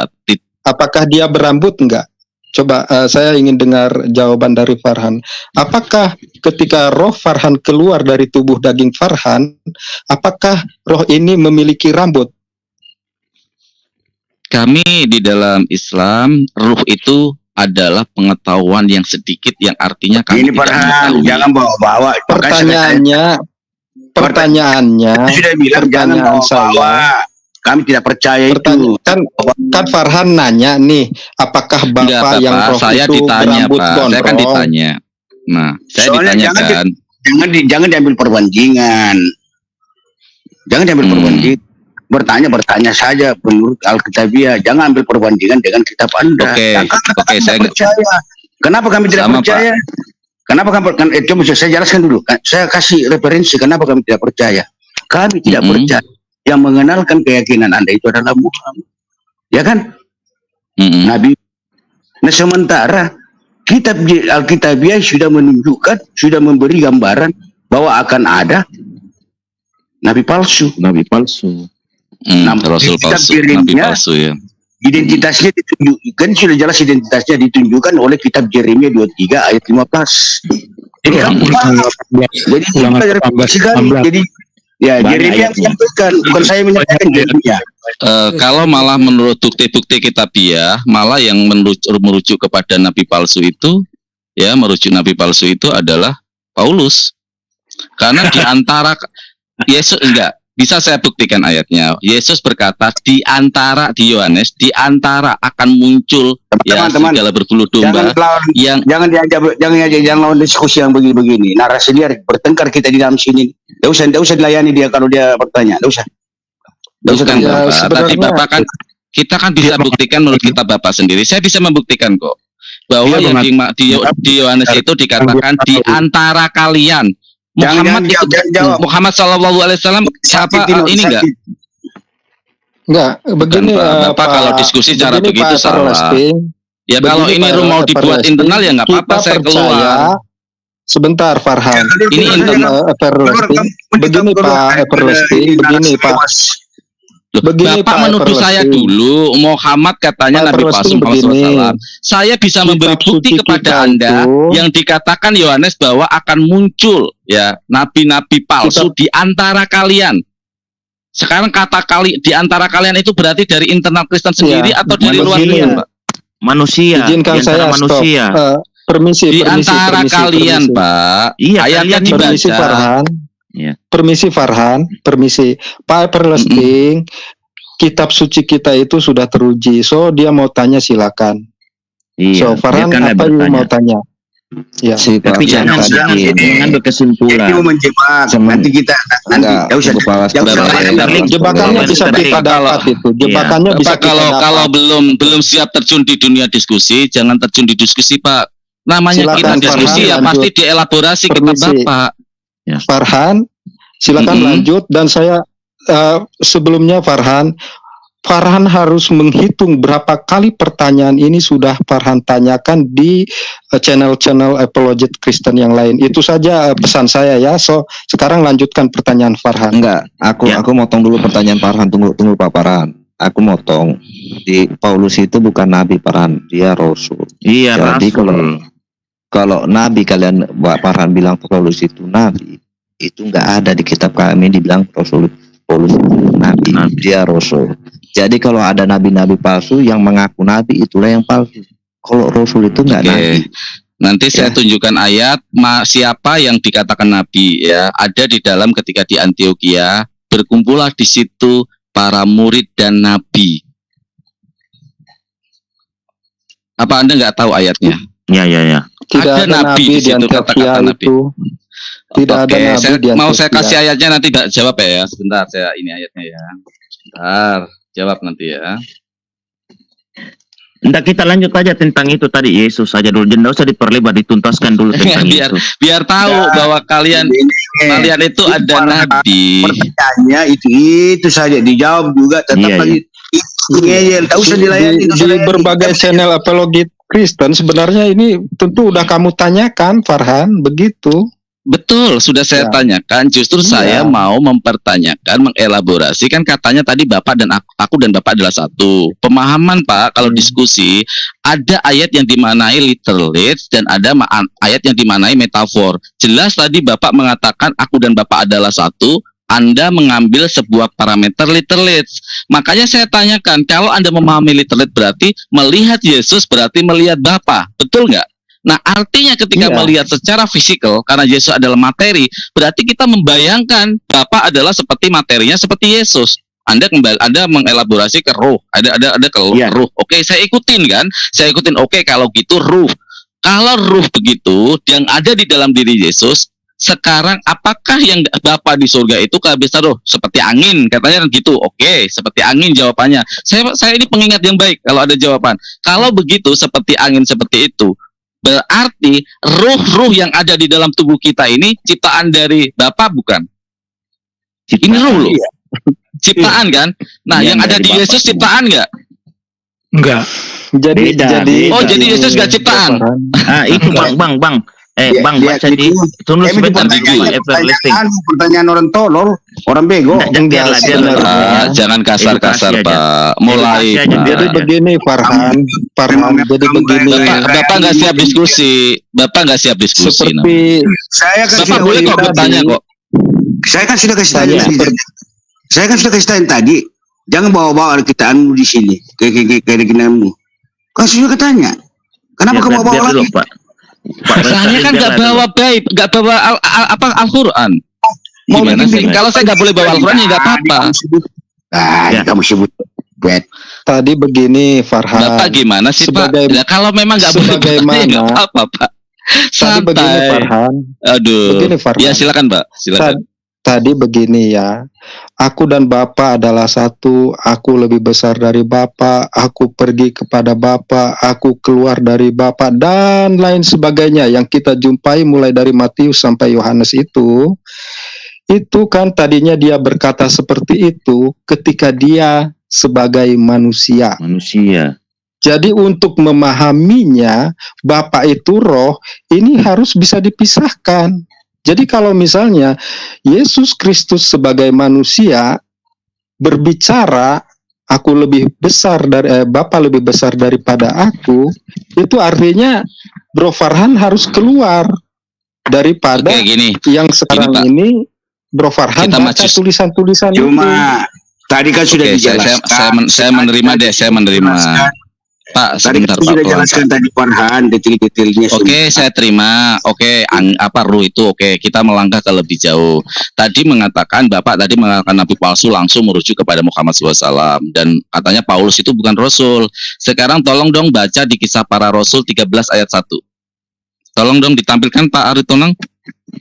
Apakah dia berambut enggak? Coba saya ingin dengar jawaban dari Farhan. Apakah ketika roh Farhan keluar dari tubuh daging Farhan, apakah roh ini memiliki rambut? kami di dalam Islam, ruh itu adalah pengetahuan yang sedikit yang artinya kami Ini tidak Farhan, mengetahui. jangan bawa-bawa. Pertanyaannya, Saya sudah bilang jangan pertanyaan bawa-bawa. Kami tidak percaya itu. kan Farhan nanya nih, apakah Enggak, Bapak yang Bapak, roh saya itu ditanya, berambut Pak. gondrong? Saya kan ditanya. Nah, saya Soalnya ditanyakan. Jangan diambil perbandingan. Jangan diambil perbandingan. Bertanya saja menurut Alkitabiah. Jangan ambil perbandingan dengan kitab Anda. Oke, Kami saya tidak percaya. Kenapa kami tidak Sama, percaya? Kenapa kami coba saya jelaskan dulu. Saya kasih referensi kenapa kami tidak percaya. Kami tidak percaya. Yang mengenalkan keyakinan Anda itu adalah Muhammad. Ya kan? Nabi. Nah, sementara kitab Alkitabiah sudah menunjukkan, sudah memberi gambaran bahwa akan ada nabi palsu. Rasul palsu, nabi palsu ya. Identitasnya ditunjukkan, sudah jelas identitasnya ditunjukkan oleh kitab Yeremia 23 ayat 15. Jadi jadi ya Yeremia menyampaikan, bukan saya menyampaikan Yeremia. Kalau malah menurut bukti-bukti kitabiah, malah yang merujuk kepada nabi palsu itu, ya merujuk nabi palsu itu adalah Paulus. Karena di antara Yesus bisa saya buktikan ayatnya. Yesus berkata di Yohanes, di antara akan muncul Teman-teman, segala berbulu domba jangan lawan diskusi yang begini-begini. Narasi dia bertengkar kita di dalam sini. Tidak usah dilayani dia kalau dia bertanya. Tidak usah. Bukan Bapak. Tadi Bapak kan kita kan bisa buktikan menurut kita Bapak sendiri. Saya bisa membuktikan kok bahwa yang di Yohanes itu dikatakan di antara kalian. Muhammad Shallallahu Alaihi Wasallam siapa ini enggak? Begini Bapak kalau diskusi cara begitu salah. Ya kalau ini mau dibuat internal ya nggak apa-apa, saya keluar. Sebentar Farhan. Ini internal. Begini Pak Everlasting, begini Pak. Bapak menuduh saya dulu, Muhammad katanya Nabi palsu Muhammad SAW. Saya bisa memberi bukti kepada Anda yang dikatakan Yohanes bahwa akan muncul ya nabi-nabi palsu di antara kalian. Sekarang kata di antara kalian itu berarti dari internal Kristen sendiri atau dari luar Kristen, Pak? Manusia. Izinkan saya manusia. Permisi. Di antara kalian, Pak. Iya, ayatnya dibaca. Permisi Farhan. Ya. Permisi Farhan, permisi Pak Everlasting. Kitab suci kita itu sudah teruji, so dia mau tanya silakan. Iya. So Farhan apa yang mau tanya? Ya. Tapi jangan ambil kesimpulan. Itu menjebak. Nanti kita nggak usah. Jebakannya bisa kita dapat itu. Jebakannya bisa kita dapat. Kalau belum siap terjun di dunia diskusi, jangan terjun di diskusi, Pak. Namanya Silakan, kita diskusi Farhan, ya lanjut. pasti dielaborasi kita Bapak. Ya. Farhan, Silakan lanjut. Dan saya sebelumnya Farhan harus menghitung berapa kali pertanyaan ini sudah Farhan tanyakan di channel-channel Apologet Kristen yang lain. Itu saja pesan saya ya. So, sekarang lanjutkan pertanyaan Farhan. Enggak, aku motong dulu pertanyaan Farhan. Tunggu Pak Farhan. Aku motong. Di Paulus itu bukan nabi, Farhan, dia rasul. Iya, jadi rasul. kalau nabi kalian Farhan bilang Paulus itu nabi, itu enggak ada di kitab kami dibilang Paulus itu nabi, dia rasul. Jadi kalau ada nabi-nabi palsu yang mengaku nabi, itulah yang palsu. Kalau rasul itu enggak nabi. Nanti saya tunjukkan ayat siapa yang dikatakan nabi ya. Ada di dalam ketika di Antioquia, berkumpullah di situ para murid dan nabi. Apa Anda nggak tahu ayatnya? Ya. Tidak ada nabi di situ, kata-kata nabi. Tidak ada nabi mau saya kasih ayatnya, nanti jawab ya. Sebentar, saya ini ayatnya ya. Sebentar, jawab nanti ya. Enggak, kita lanjut aja tentang itu tadi, Yesus saja dulu. Jangan usah diperlebar, dituntaskan dulu tentang Yesus. Biar tahu bahwa kalian itu ada nabi. Pertanyaannya itu saja dijawab juga, tetap lagi. Tak usah dilayani di berbagai channel Apologet Kristen. Sebenarnya ini tentu udah kamu tanyakan, Farhan, begitu. Betul, sudah saya tanyakan. Justru saya mau mempertanyakan, mengelaborasi. Kan katanya tadi Bapak dan aku dan Bapak adalah satu. Pemahaman Pak, kalau diskusi, ada ayat yang dimaknai literally dan ada ayat yang dimaknai metafor. Jelas tadi Bapak mengatakan aku dan Bapak adalah satu. Anda mengambil sebuah parameter literally. Makanya saya tanyakan, kalau Anda memahami literally berarti melihat Yesus berarti melihat Bapa. Betul nggak? Nah, artinya ketika melihat secara fisikal, karena Yesus adalah materi, berarti kita membayangkan Bapa adalah seperti materinya seperti Yesus. Anda mengelaborasi ke roh, ada ke roh. Oke, saya ikutin kan? Saya ikutin. Oke, kalau gitu ruh. Kalau ruh begitu, yang ada di dalam diri Yesus, sekarang apakah yang Bapa di surga itu kehabisan roh? Seperti angin, katanya gitu. Oke, seperti angin jawabannya. Saya ini pengingat yang baik kalau ada jawaban. Kalau begitu, seperti angin seperti itu, berarti ruh-ruh yang ada di dalam tubuh kita ini ciptaan dari Bapa bukan? Ini ruh loh. Ciptaan kan? Nah, yang ada di Yesus ciptaan nggak? Enggak. Jadi jadi Yesus nggak ciptaan. Itu Bang. Bang, baca di tunggu sebentar dulu. Pertanyaan orang tolol, orang bego. Jangan kasar-kasar, Pak. Mulai. Jadi begini, Farhan. Jadi begini. Bapak nggak siap diskusi. Seperti saya kan Bapak boleh kok bertanya kok. Saya kan sudah kasih tanya tadi. Jangan bawa-bawa Alkitaanmu di sini. Keyakinanmu. Kan sudah ketanya. Kenapa kamu bawa lagi? Saya kan nggak bawa nggak bawa Al-Quran. Gimana sih? Kalau saya nggak boleh bawa Al-Quran ya nggak apa-apa. Kamu sebut. Tadi begini, Farhan. Bapak gimana sih Pak? Ya, kalau memang nggak boleh bertanya nggak apa-apa Pak. Tadi begini, Farhan. Begini, Farhan. Ya silakan Pak. Silakan. Tadi begini ya. Aku dan Bapa adalah satu. Aku lebih besar dari Bapa. Aku pergi kepada Bapa. Aku keluar dari Bapa dan lain sebagainya yang kita jumpai mulai dari Matius sampai Yohanes itu. Itu kan tadinya dia berkata seperti itu ketika dia sebagai manusia. Jadi untuk memahaminya, Bapa itu roh, ini harus bisa dipisahkan. Jadi kalau misalnya Yesus Kristus sebagai manusia berbicara, aku lebih besar dari Bapa lebih besar daripada aku, itu artinya Bro Farhan harus keluar daripada yang sekarang ini Bro Farhan baca tulisan-tulisan itu. Cuma tadi kan sudah dijelaskan. Saya menerima. Pak, sebentar Pak. Sudah jelaskan tadi Farhan detail-detailnya. Oke, saya terima. Oke, ruh itu oke. Kita melangkah ke lebih jauh. Tadi mengatakan Bapak tadi mengatakan nabi palsu langsung merujuk kepada Muhammad SAW dan katanya Paulus itu bukan rasul. Sekarang tolong dong baca di Kisah Para Rasul 13 ayat 1. Tolong dong ditampilkan Pak Aritonang.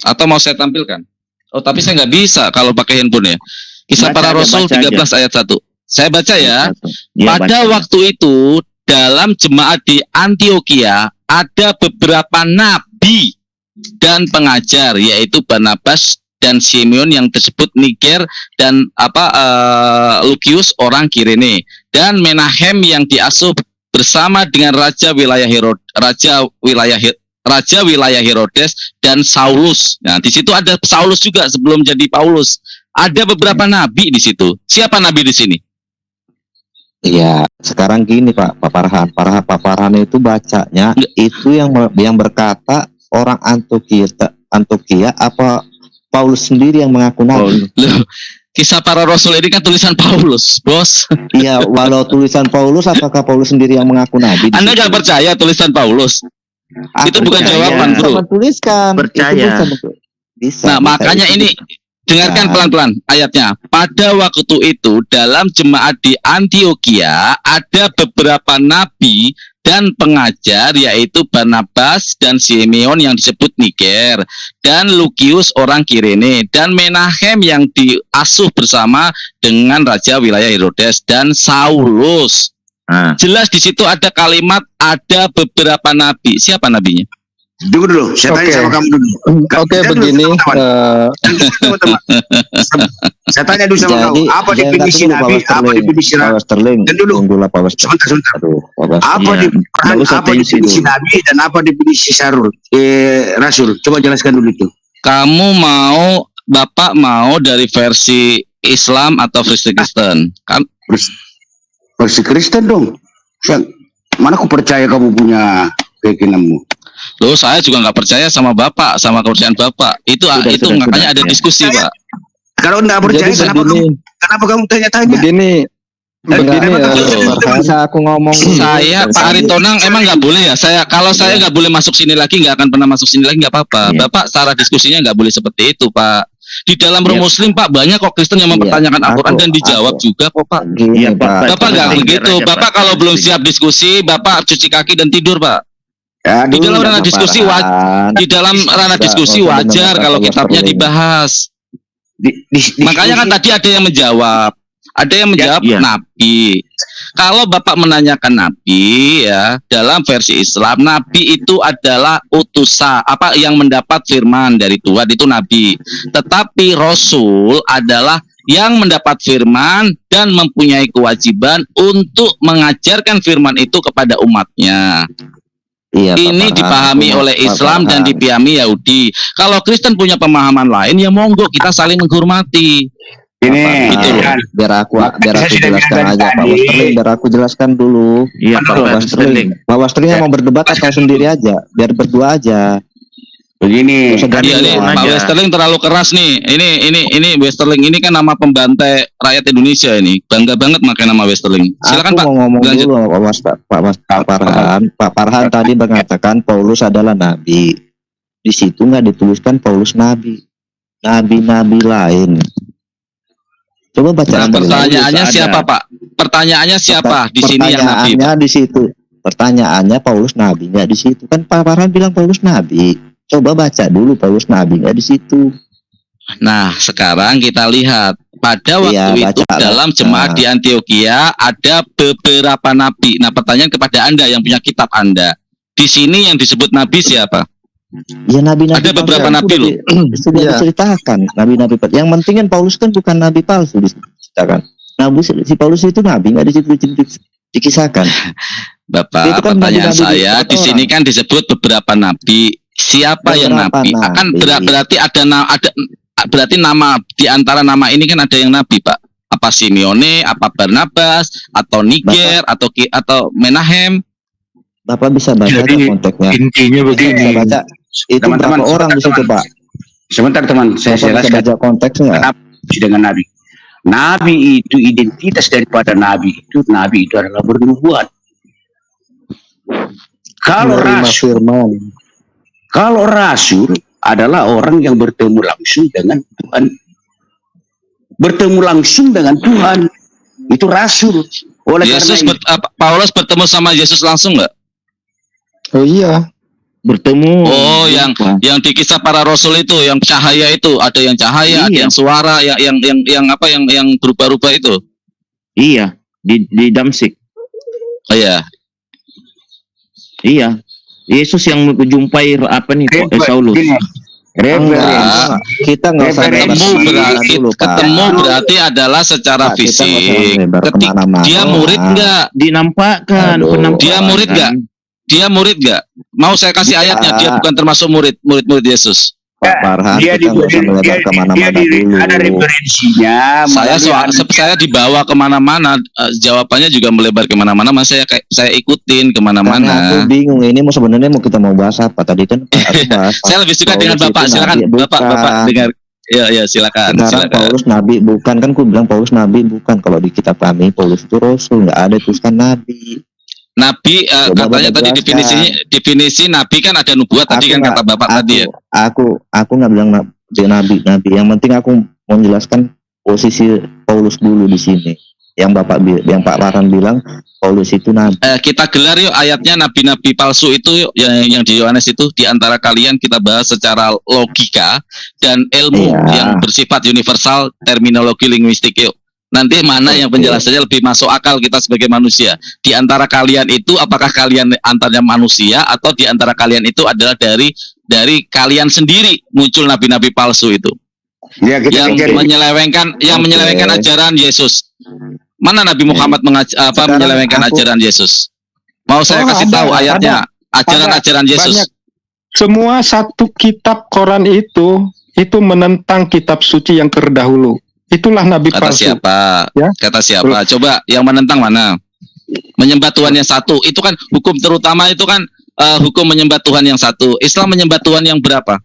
Atau mau saya tampilkan? Oh, tapi saya nggak bisa kalau pakai handphone ya. Kisah Para Rasul 13 ayat 1. Saya baca ya. Pada waktu itu dalam jemaat di Antioquia ada beberapa nabi dan pengajar, yaitu Barnabas dan Simeon yang disebut Niger, dan Lukius orang Kirene, dan Menahem yang diasuh bersama dengan raja wilayah Herodes dan Saulus. Nah, di situ ada Saulus juga sebelum jadi Paulus. Ada beberapa nabi di situ. Siapa nabi di sini? Iya, sekarang gini Pak Farhan itu bacanya itu yang berkata orang Antioquia apa Paulus sendiri yang mengaku nabi? Loh, Kisah Para Rasul ini kan tulisan Paulus, bos. Iya, walau tulisan Paulus, apakah Paulus sendiri yang mengaku nabi? Anda nggak percaya tulisan Paulus? Itu bukan jawaban, bro. Tuliskan. Percaya. Bisa, Makanya ini dengarkan pelan-pelan ayatnya. Pada waktu itu dalam jemaat di Antioquia ada beberapa nabi dan pengajar, yaitu Barnabas dan Simeon yang disebut Niger, dan Lukius orang Kirene, dan Menahem yang diasuh bersama dengan raja wilayah Herodes dan Saulus. Jelas di situ ada kalimat ada beberapa nabi. Siapa nabinya? Tunggu dulu, saya tanya sama kamu dulu. Oke, begini. Saya tanya dulu sama kamu, apa definisi nabi, apa definisi rasul? Dan dulu, sebentar. Apa definisi nabi dan apa definisi rasul? Coba jelaskan dulu itu. Bapak mau dari versi Islam atau versi Kristen? Kan? Versi Kristen dong. Mana aku percaya kamu punya keyakinanmu? Loh, saya juga nggak percaya sama Bapak, sama kepercayaan Bapak. Itu makanya ada diskusi, Pak. Kalau nggak percaya, kenapa kamu tanya-tanya? Begini, bisa aku ngomong. Saya Pak Aritonang emang nggak boleh ya. Kalau saya nggak boleh masuk sini lagi, nggak akan pernah masuk sini lagi, nggak apa-apa. Bapak cara diskusinya nggak boleh seperti itu, Pak. Di dalam room Muslim, Pak, banyak kok Kristen yang mempertanyakan Al-Quran dan dijawab juga kok, Pak. Iya, Pak. Bapak nggak begitu. Bapak kalau belum siap diskusi, Bapak cuci kaki dan tidur, Pak. Di dalam ranah diskusi wajar kalau kitabnya dibahas. Makanya kan tadi ada yang menjawab. Nabi. Kalau Bapak menanyakan nabi ya, dalam versi Islam nabi itu adalah utusan yang mendapat firman dari Tuhan, itu nabi. Tetapi rasul adalah yang mendapat firman dan mempunyai kewajiban untuk mengajarkan firman itu kepada umatnya. Iya, ini dipahami oleh Islam dan dipahami Yahudi. Kalau Kristen punya pemahaman lain, ya monggo, kita saling menghormati. Ini gitu loh. Biar aku jelaskan aja, Pak Westerling. Biar aku jelaskan dulu. Iya, Pak Westerling. Pak Westerling mau berdebat atau sendiri aja? Biar berdua aja. Begini. Pak Westerling terlalu keras nih. Ini Westerling ini kan nama pembantai rakyat Indonesia ini. Bangga banget pakai nama Westerling. Silakan, Pak. Mau ngomong dulu, Pak Farhan tadi mengatakan Paulus adalah nabi. Di situ nggak dituliskan Paulus nabi. Nabi-nabi lain. Coba baca. Pertanyaannya siapa, Pak? Pertanyaannya siapa di sini yang nabi? Pertanyaannya di situ. Pertanyaannya Paulus nabi nggak di situ. Kan Pak Farhan bilang Paulus nabi. Coba baca dulu Paulus nabi nggak di situ. Nah, sekarang kita lihat pada waktu itu dalam jemaat di Antioquia ada beberapa nabi. Nah, pertanyaan kepada Anda yang punya kitab Anda. Di sini yang disebut nabi siapa? Ya nabi-nabi ada beberapa nabi loh. Sudah diceritakan nabi-nabi. Yang penting kan Paulus kan bukan nabi palsu diceritakan. Nabi si Paulus itu nabi nggak dikisahkan. Bapak, kan pertanyaan saya di sini kan disebut beberapa nabi. Siapa yang nabi? Akan berarti berarti nama di antara nama ini kan ada yang nabi, Pak. Apa Simeone, apa Barnabas, atau Niger, atau Menahem? Bapak bisa baca konteksnya. Intinya begini. Bisa baca. Itu berapa orang di situ, Pak? Sebentar, teman. Saya jelaskan. Baca konteksnya. Dengan nabi. Nabi itu identitas daripada nabi itu adalah bernubuat. Kalau rasul adalah orang yang bertemu langsung dengan Tuhan. Bertemu langsung dengan Tuhan. Itu rasul. Paulus bertemu sama Yesus langsung nggak? Oh iya. Bertemu. Oh, yang di kisah para rasul itu, yang cahaya itu, ada yang cahaya, ada yang suara, yang berubah-ubah itu. Iya, di Damsik. Oh iya. Iya. Yesus yang menjumpai Saulus. Enggak. Kita nggak usah lebar Ketemu kemana-mana berarti dulu, Pak. ketemu berarti adalah secara Pak, kita nggak usah fisik. lebar kemana-mana. Dia murid enggak? Dinampakkan Aduh. penampakan. Dia murid nggak? Dia murid nggak? Mau saya kasih Dia- ayatnya. Dia bukan termasuk murid Yesus. Pak Farhan, kita nggak usah melebar kemana-mana dulu. ada referensinya. Saya dibawa kemana-mana. Jawabannya juga melebar kemana-mana. Mas saya ikutin Karena aku kemana-mana. bingung ini sebenarnya mau kita mau bahas apa tadi kan? Aku bahas Saya lebih suka dengan Paulus Bapak. itu Silakan nabi, Bapak bukan. dengar. Ya silakan. Sekarang Paulus nabi bukan kan? Ku bilang Paulus nabi bukan. Kalau di kitab kami Paulus itu rasul, nggak ada tulisan nabi. Nabi Coba katanya Bapak tadi jelaskan. definisi nabi kan ada nubuat tadi kan kata Bapak tadi ya. Aku nggak bilang nabi. Yang penting aku mau menjelaskan posisi Paulus dulu di sini. Yang Pak Farhan bilang Paulus itu nabi. Kita gelar yuk ayatnya nabi-nabi palsu itu yuk, yang di Yohanes itu di antara kalian kita bahas secara logika dan ilmu Iya. yang bersifat universal, terminologi linguistik yuk. Nanti mana yang penjelasannya lebih masuk akal kita sebagai manusia. Di antara kalian itu apakah kalian antaranya manusia atau di antara kalian itu adalah dari kalian sendiri muncul nabi-nabi palsu itu. Ya, kita Yang cari. menyelewengkan ajaran Yesus. Mana Nabi Muhammad Sekarang menyelewengkan aku- ajaran Yesus? Mau saya kasih tahu ayatnya, ajaran-ajaran Yesus. banyak. Semua satu kitab Quran itu menentang kitab suci yang terdahulu. Itulah nabi Kata palsu. siapa? Ya. Kata siapa? Coba yang menentang mana? Menyembah Tuhan yang satu. Itu kan hukum terutama itu kan hukum menyembah Tuhan yang satu. Islam menyembah Tuhan yang berapa?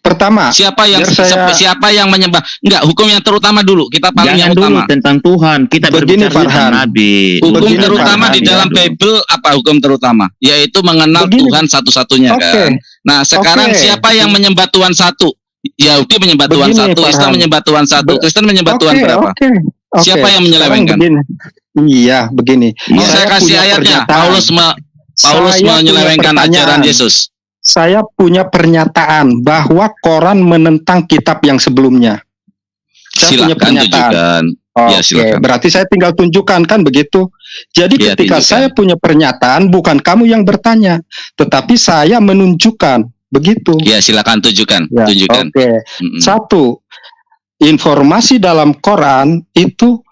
Pertama, Siapa yang biar saya- siapa yang menyembah? Enggak, hukum yang terutama dulu. Kita paling Jangan yang dulu utama. tentang Tuhan. Kita Begini, berbicara tentang Farhan. Nabi. Hukum Begini, terutama Farhan, di dalam ya. Bible apa hukum terutama? Yaitu mengenal Begini. Tuhan satu-satunya Oke. kan. Nah, sekarang Oke. siapa yang menyembah Tuhan satu? Yahudi menyembah Tuhan Begini, satu, Islam Farhan. menyembah Tuhan satu, Kristen menyembah Tuhan berapa? Oke. Siapa yang menyelewengkan? Sekarang begini. Iya, begini. Mau saya kasih punya ayatnya. pernyataan. Paulus Saya menyelewengkan punya ajaran pertanyaan. Yesus. Saya punya pernyataan bahwa Quran menentang kitab yang sebelumnya. Saya punya Silakan pernyataan. tunjukkan. Ya, Oke, silakan. berarti saya tinggal tunjukkan kan begitu. Jadi Ya, ketika tunjukkan. saya punya pernyataan, bukan kamu yang bertanya, tetapi saya menunjukkan begitu. Ya, silakan tunjukkan. Ya, Tunjukkan. Oke. Mm-mm. Satu, informasi dalam Quran itu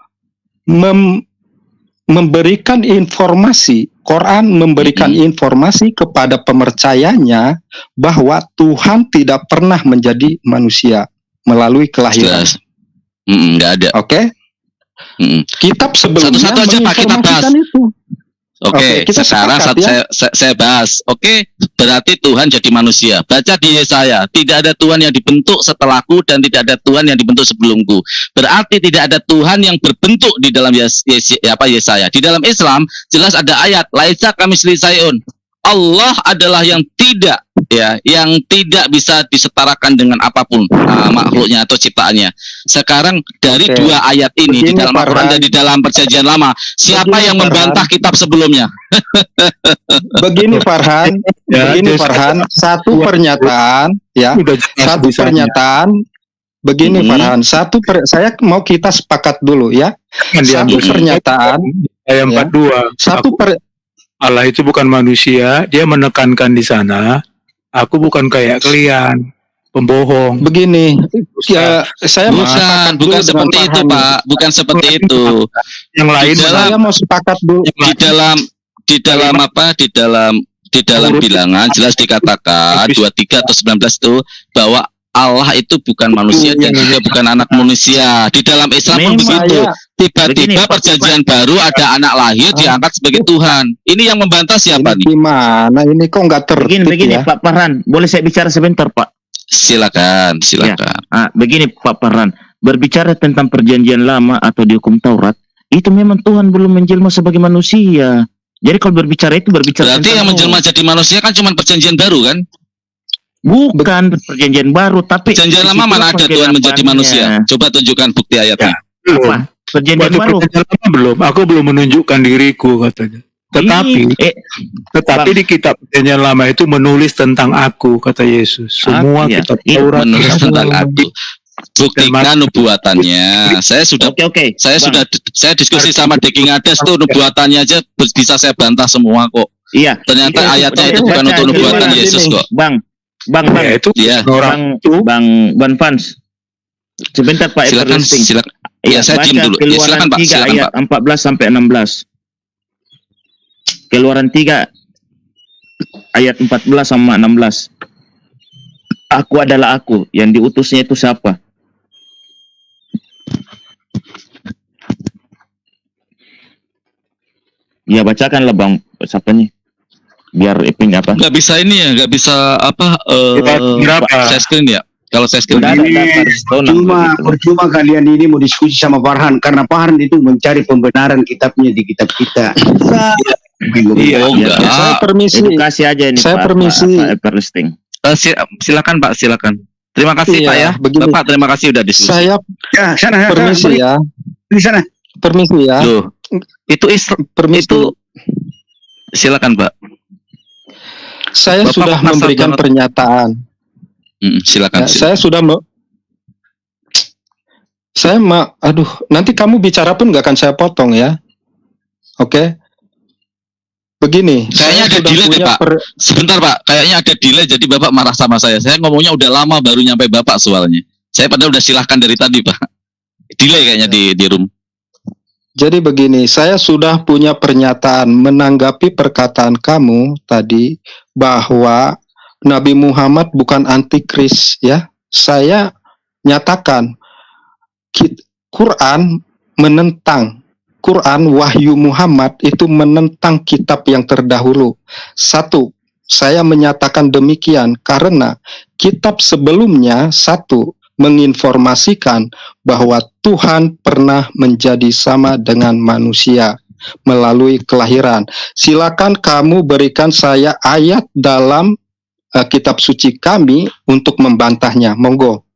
memberikan informasi. Quran memberikan informasi kepada pemercayanya bahwa Tuhan tidak pernah menjadi manusia melalui kelahiran. Jelas. Nggak ada. Oke? Mm-mm. Kitab sebelumnya Satu-satu aja, Pak, kita bahas. menginformasikan itu. Oke, Oke, kita sekarang sepakat, ya. saya bahas. Oke, berarti Tuhan jadi manusia. Baca di Yesaya, tidak ada Tuhan yang dibentuk setelahku dan tidak ada Tuhan yang dibentuk sebelumku. Berarti tidak ada Tuhan yang berbentuk di dalam Yesaya. Di dalam Islam jelas ada ayat laisa kamisli sayun. Allah adalah yang tidak bisa disetarakan dengan apapun makhluknya atau ciptaannya. Sekarang dari Oke. dua ayat ini di Begini, dalam Al-Quran Farhan. dan di dalam Perjanjian Lama, siapa Begini, yang membantah kitab sebelumnya? Begini Farhan, Ya, begini jadi- Farhan, satu pernyataan ya, Udah jelas satu tulisannya. pernyataan. Begini Farhan, saya mau kita sepakat dulu ya. Kan Satu diambil pernyataan, ayat 42. satu Allah itu bukan manusia, dia menekankan di sana, aku bukan kayak kalian, pembohong. begini. Ya, saya mau Bukan, sepakat dulu bukan dengan seperti itu, Farhan. Pak. Bukan seperti itu. Yang lain Di dalam- Saya mau sepakat dulu. Di dalam bilangan jelas dikatakan 23 atau 19 itu bahwa Allah itu bukan manusia dan juga bukan anak manusia. Di dalam Islam pun Memang begitu. Begini, Tiba-tiba Pak, perjanjian baru ada anak lahir diangkat sebagai Tuhan. Ini yang membantah siapa Ini nih? gimana? Ini kok nggak tertib Begini ya? Pak Farhan, boleh saya bicara sebentar Pak? Silakan. Begini Pak Farhan, berbicara tentang perjanjian lama atau di hukum Taurat, itu memang Tuhan belum menjelma sebagai manusia. Jadi kalau berbicara Berarti tentang yang menjelma jadi manusia kan cuma perjanjian baru kan? bukan perjanjian baru, tapi Perjanjian lama mana ada Tuhan menjadi manusia? Coba tunjukkan bukti ayatnya. Belum. Apa? Perjanjian Waktu baru. perjanjian lama belum. Aku belum menunjukkan diriku katanya. Tetapi Bang. di kitab perjanjian lama itu menulis tentang aku, kata Yesus. Semua Iya. kitab Iya, Taurat Menulis kitab tentang Lama. aku. Buktikan nubuatannya. Saya sudah Oke. saya diskusi sama Deki Ngades tuh nubuatannya aja bisa saya bantah semua kok. Iya. Ternyata Itu- ayatnya itu itu bukan baca untuk nubuatan gimana Yesus ini? kok. Bang, Bang, Ya, itu Iya. Bang Fans. Sebentar Pak, Silakan, everlasting. silakan. Ya, saya baca diam dulu. Ya, Keluaran silakan, Pak. 3 Silakan, ayat Pak. 14 sampai 16. Keluaran 3 ayat 14 sama 16. Aku adalah aku, yang diutusnya itu siapa? Ya bacakanlah Bang, siapa nih? Biar iping apa? Nggak bisa ini ya, nggak bisa apa? Berapa? Saya screen ya. Kalau saya screen Udah ada Ini percuma kalian ini mau diskusi sama Farhan karena Farhan itu mencari pembenaran kitabnya di kitab kita. Iya, Ya, enggak. Saya permisi. edukasi aja ini Saya Pak, permisi. Pak everlasting. Silakan Pak, silakan. Terima kasih Iya, Pak ya. begini. Bapak terima kasih udah diskusi. Saya Ya, sana, permisi ya. di sana. Permisi ya. Loh, itu Permisi. itu silakan Pak. Saya Bapak sudah kasar memberikan banget. pernyataan. Silakan. Ya, saya sudah aduh, nanti kamu bicara pun nggak akan saya potong ya. Oke. Begini, Kayaknya ada sudah delay deh, punya Pak. Sebentar Pak, kayaknya ada delay jadi Bapak marah sama saya. Saya ngomongnya udah lama baru nyampe Bapak soalnya. Saya padahal udah silahkan dari tadi Pak. Delay kayaknya di room. Jadi begini, saya sudah punya pernyataan menanggapi perkataan kamu tadi bahwa Nabi Muhammad bukan antikris ya. Saya nyatakan Quran menentang Quran wahyu Muhammad itu menentang kitab yang terdahulu. Satu, saya menyatakan demikian karena kitab sebelumnya menginformasikan bahwa Tuhan pernah menjadi sama dengan manusia melalui kelahiran. Silakan kamu berikan saya ayat dalam kitab suci kami untuk membantahnya. Monggo.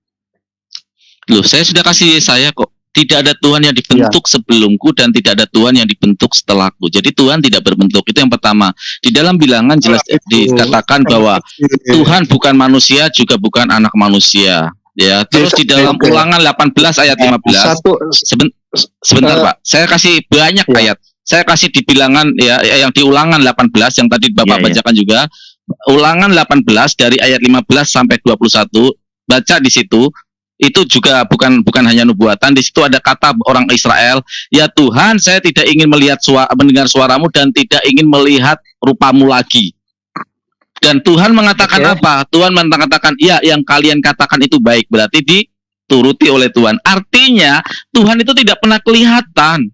Loh, saya sudah kasih saya kok. Tidak ada Tuhan yang dibentuk sebelumku dan tidak ada Tuhan yang dibentuk setelahku. Jadi Tuhan tidak berbentuk. Itu yang pertama. Di dalam bilangan jelas dikatakan bahwa Tuhan bukan manusia juga bukan anak manusia. Ya, terus di dalam Ulangan 18 ayat 15. Sebentar Pak, saya kasih banyak ayat. Saya kasih di bilangan ya yang di Ulangan 18 yang tadi Bapak bacakan juga. Ulangan 18 dari ayat 15 sampai 21. Baca di situ. Itu juga bukan hanya nubuatan. Di situ ada kata orang Israel, ya Tuhan, saya tidak ingin mendengar suaramu dan tidak ingin melihat rupamu lagi. Dan Tuhan mengatakan apa? Tuhan mengatakan, ya yang kalian katakan itu baik, berarti dituruti oleh Tuhan. Artinya Tuhan itu tidak pernah kelihatan,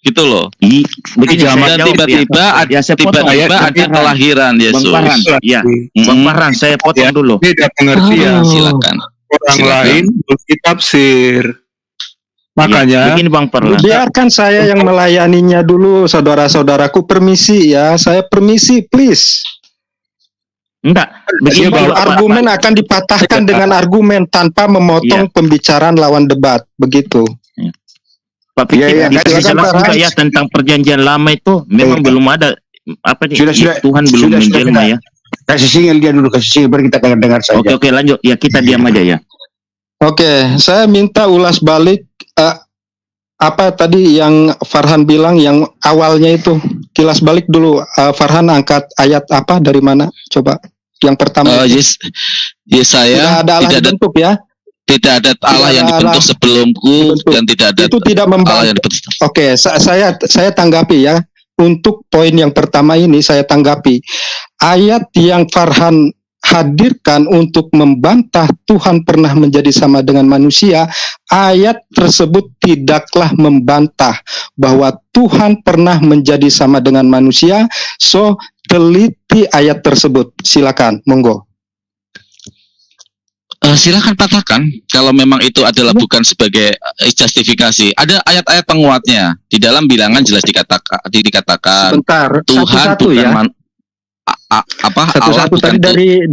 gitu loh. Dan tiba-tiba ada kelahiran Yesus. Bang Farhan, ya. Bang Farhan, saya potong dulu. Beda pengertian. Silakan. Orang lain mesti tafsir. Makanya begini Bang Farhan. Biarkan saya yang melayaninya dulu, saudara-saudaraku. Permisi ya, saya permisi, please. Enggak, begini Sebab argumen akan dipatahkan dengan argumen tanpa memotong pembicaraan lawan debat, begitu. Pak Pikir dijelaskan juga ya tentang perjanjian lama itu memang belum ada apa nih? Tuhan belum menjelma ya. Kasih singgil dia dulu, kasih singgil baru kita dengar saja. Oke, lanjut. Ya kita diam aja ya. Oke, saya minta ulas balik apa tadi yang Farhan bilang yang awalnya itu. Kilas balik dulu. Farhan angkat ayat apa dari mana? Coba. Yang pertama. Yesaya. Tidak ada Allah dibentuk ya. Tidak ada Allah yang dibentuk sebelumku dan tidak ada itu tidak Allah yang dibentuk. Oke, saya tanggapi ya. Untuk poin yang pertama ini saya tanggapi. Ayat yang Farhan hadirkan untuk membantah Tuhan pernah menjadi sama dengan manusia, ayat tersebut tidaklah membantah bahwa Tuhan pernah menjadi sama dengan manusia. So, teliti ayat tersebut. Silakan, monggo. Silakan patahkan kalau memang itu adalah bukan sebagai justifikasi. Ada ayat-ayat penguatnya di dalam bilangan jelas dikatakan sebentar, Tuhan satu-satu bukan ya. Allah bukan dari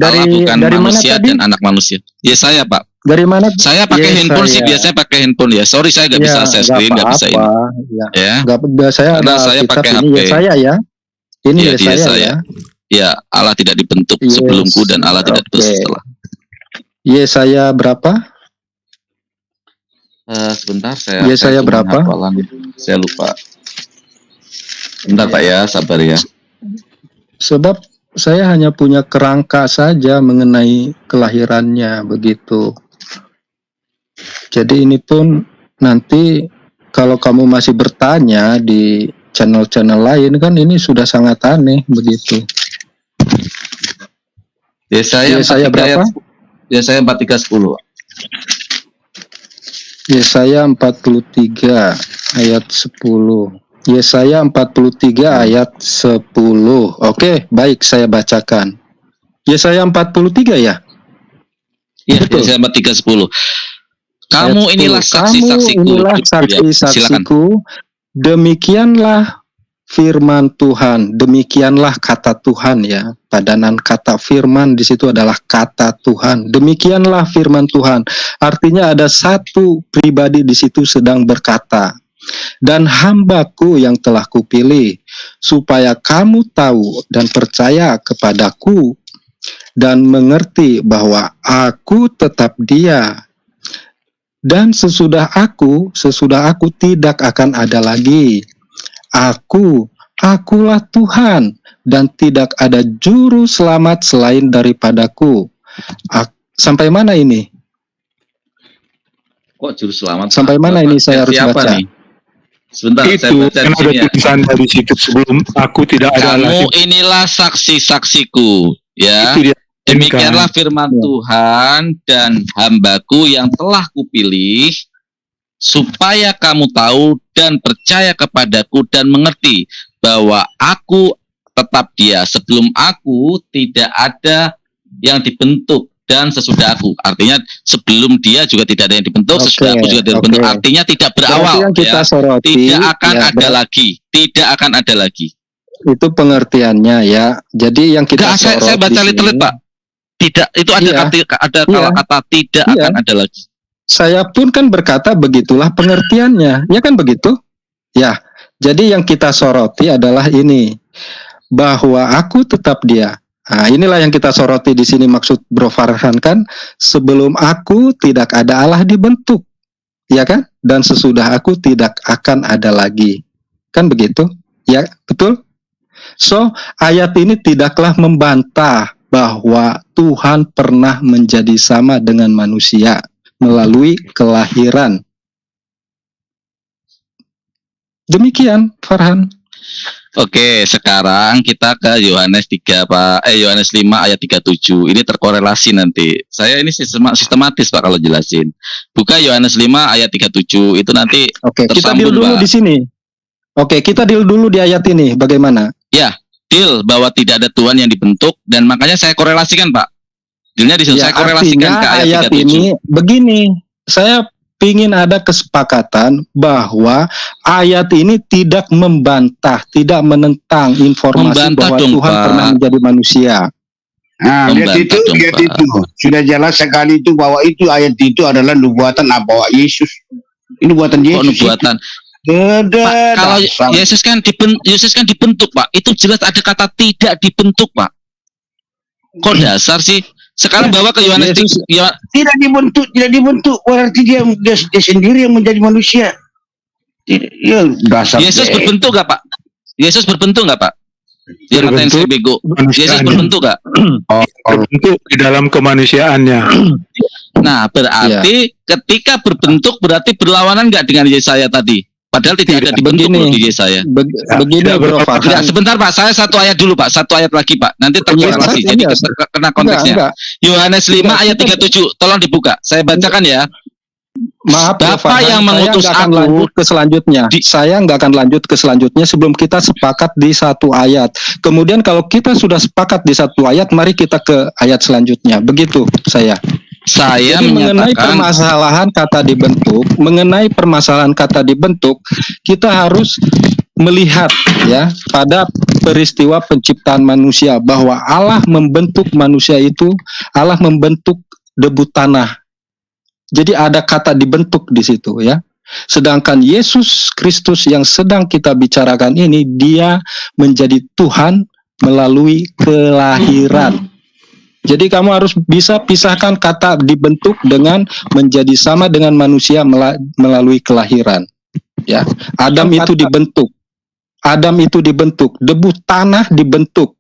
manusia mana tadi? dan anak manusia. Ya saya Pak. Dari mana? Saya pakai handphone sih, biasanya pakai handphone ya. Sorry saya nggak bisa share screen, nggak bisa ini. Ya. Saya karena saya pakai HP. Ini saya ya. Ini ya, saya ya. Ya, Allah tidak dibentuk sebelumku dan Allah tidak dibentuk setelah. Yesaya berapa? Sebentar saya. Yesaya berapa? Saya lupa. Bentar Pak ya, sabar ya. Sebab Saya hanya punya kerangka saja mengenai kelahirannya begitu. Jadi ini pun nanti kalau kamu masih bertanya di channel-channel lain kan ini sudah sangat aneh begitu. Yesaya berapa? Yesaya 43:10. Yesaya 43 ayat 10. Yesaya 43 ayat 10. Oke, baik, saya bacakan. Yesaya 43 ya? Iya, Betul. Yesaya 43:10. Kamu Ayat 10. inilah saksi-saksiku. Kamu inilah Ya, saksi-saksiku. Demikianlah firman Tuhan. Demikianlah kata Tuhan ya. Padanan kata firman di situ adalah kata Tuhan. Demikianlah firman Tuhan. Artinya ada satu pribadi di situ sedang berkata. Dan hambaku yang telah kupilih, supaya kamu tahu dan percaya kepadaku, dan mengerti bahwa aku tetap Dia. Dan sesudah aku tidak akan ada lagi. Akulah Tuhan, dan tidak ada juru selamat selain daripadaku. Sampai mana ini? Kok juru selamat? Sampai mana ini saya harus baca? Nih? Sebentar, saya Itu baca kan di ada sini ya. tulisan dari situ sebelum aku tidak ada lagi. Kamu inilah saksi-saksiku, ya. Itu dia. Demikianlah firman Tuhan dan hambaku yang telah kupilih, supaya kamu tahu dan percaya kepadaku dan mengerti bahwa aku tetap Dia. Sebelum aku tidak ada yang dibentuk, dan sesudah aku. Artinya sebelum Dia juga tidak ada yang dibentuk, sesudah aku juga tidak dibentuk. Artinya tidak berawal, yang kita ya. soroti, Tidak akan ya, ada lagi. Tidak akan ada lagi. Itu pengertiannya ya. Jadi yang kita sorot saya baca di sini, literal, Pak. Tidak, itu ada kata tidak akan ada lagi. Saya pun kan berkata begitulah pengertiannya, ya kan begitu? Ya. Jadi yang kita soroti adalah ini, bahwa aku tetap Dia. Nah, inilah yang kita soroti di sini maksud Bro Farhan kan, sebelum aku tidak ada Allah dibentuk, ya kan? Dan sesudah aku tidak akan ada lagi, kan begitu? Ya, betul? So, ayat ini tidaklah membantah bahwa Tuhan pernah menjadi sama dengan manusia melalui kelahiran. Demikian, Farhan. Oke, sekarang kita ke Yohanes 3, Pak. Yohanes 5 ayat 37. Ini terkorelasi nanti. Saya ini sistematis, Pak, kalau jelasin. Buka Yohanes 5 ayat 37. Itu nanti Oke, kita tersambung, deal dulu Pak. di sini. Oke, kita deal dulu di ayat ini. Bagaimana? Ya, deal bahwa tidak ada Tuhan yang dibentuk, dan makanya saya korelasikan, Pak. Dealnya di situ saya korelasikan ke ayat 37. Ini begini, saya ingin ada kesepakatan bahwa ayat ini tidak membantah, tidak menentang informasi Membantah bahwa dong, Tuhan Pak. pernah menjadi manusia. Nah, lihat itu, sudah jelas sekali itu bahwa itu ayat itu adalah nubuatan bahwa Yesus. Ini buatan Yesus. Kok nubuatan? Pak, kalau Yesus kan dibentuk, Pak. Itu jelas ada kata tidak dibentuk, Pak. Kok dasar sih? Sekarang bawa ke Yohanes tidak dibentuk, berarti dia sendiri yang menjadi manusia. Ya, dasar Yesus berbentuk gak, Pak? Yesus berbentuk gak, Pak? Dia ngatain saya bego. Yesus berbentuk gak? Berbentuk di dalam kemanusiaannya. Nah, berarti ketika berbentuk berarti berlawanan gak dengan Yesaya tadi? Padahal tidak ada dibentuk di Yesaya. Begini, Bro Farhan. Sebentar, Pak. Saya satu ayat dulu, Pak. Satu ayat lagi, Pak. Nanti terkorelasi. Jadi kena konteksnya. Yohanes 5 ayat 37. Tolong dibuka. Saya bacakan ya. Maaf, Bapak yang mengutus saya aku lanjut ke selanjutnya. Saya nggak akan lanjut ke selanjutnya sebelum kita sepakat di satu ayat. Kemudian kalau kita sudah sepakat di satu ayat, mari kita ke ayat selanjutnya. Begitu saya. Jadi mengenai permasalahan kata dibentuk, kita harus melihat ya pada peristiwa penciptaan manusia bahwa Allah membentuk manusia itu, Allah membentuk debu tanah. Jadi ada kata dibentuk di situ ya. Sedangkan Yesus Kristus yang sedang kita bicarakan ini, Dia menjadi Tuhan melalui kelahiran. Jadi kamu harus bisa pisahkan kata dibentuk dengan menjadi sama dengan manusia melalui kelahiran. Ya, Adam itu dibentuk. Debu tanah dibentuk.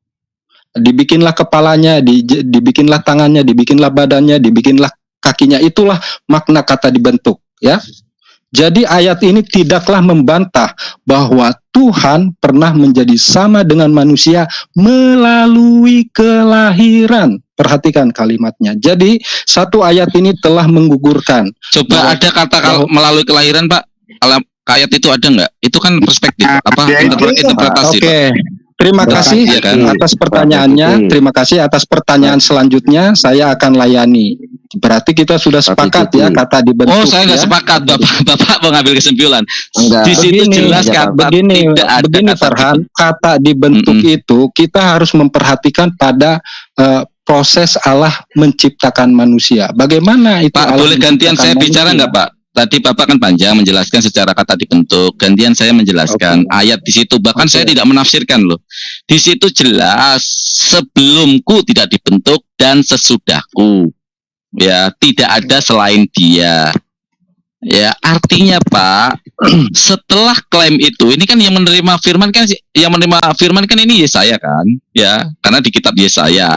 dibikinlah kepalanya, dibikinlah tangannya, dibikinlah badannya, dibikinlah kakinya. Itulah makna kata dibentuk, ya. Jadi ayat ini tidaklah membantah bahwa Tuhan pernah menjadi sama dengan manusia melalui kelahiran. Perhatikan kalimatnya. Jadi satu ayat ini telah menggugurkan. Coba ada kata melalui kelahiran, Pak. Ayat itu ada nggak? Itu kan perspektif, interpretasi. Oke. Terima kasih atas pertanyaannya. Terima kasih atas pertanyaan selanjutnya. Saya akan layani. Berarti kita sudah sepakat ya kata dibentuk. Oh, saya nggak sepakat, Bapak mau ngambil kesimpulan. Di situ jelas kata begini Farhan, kata dibentuk itu kita harus memperhatikan pada proses Allah menciptakan manusia. Bagaimana itu? Pak, boleh gantian saya bicara nggak, Pak? Tadi Bapak kan panjang menjelaskan secara kata dibentuk, gantian saya menjelaskan ayat di situ. Bahkan saya tidak menafsirkan loh. Di situ jelas sebelumku tidak dibentuk dan sesudahku. Ya, tidak ada selain dia. Ya, artinya Pak, setelah klaim itu, ini kan yang menerima firman kan ini Yesaya kan, ya, karena di kitab Yesaya.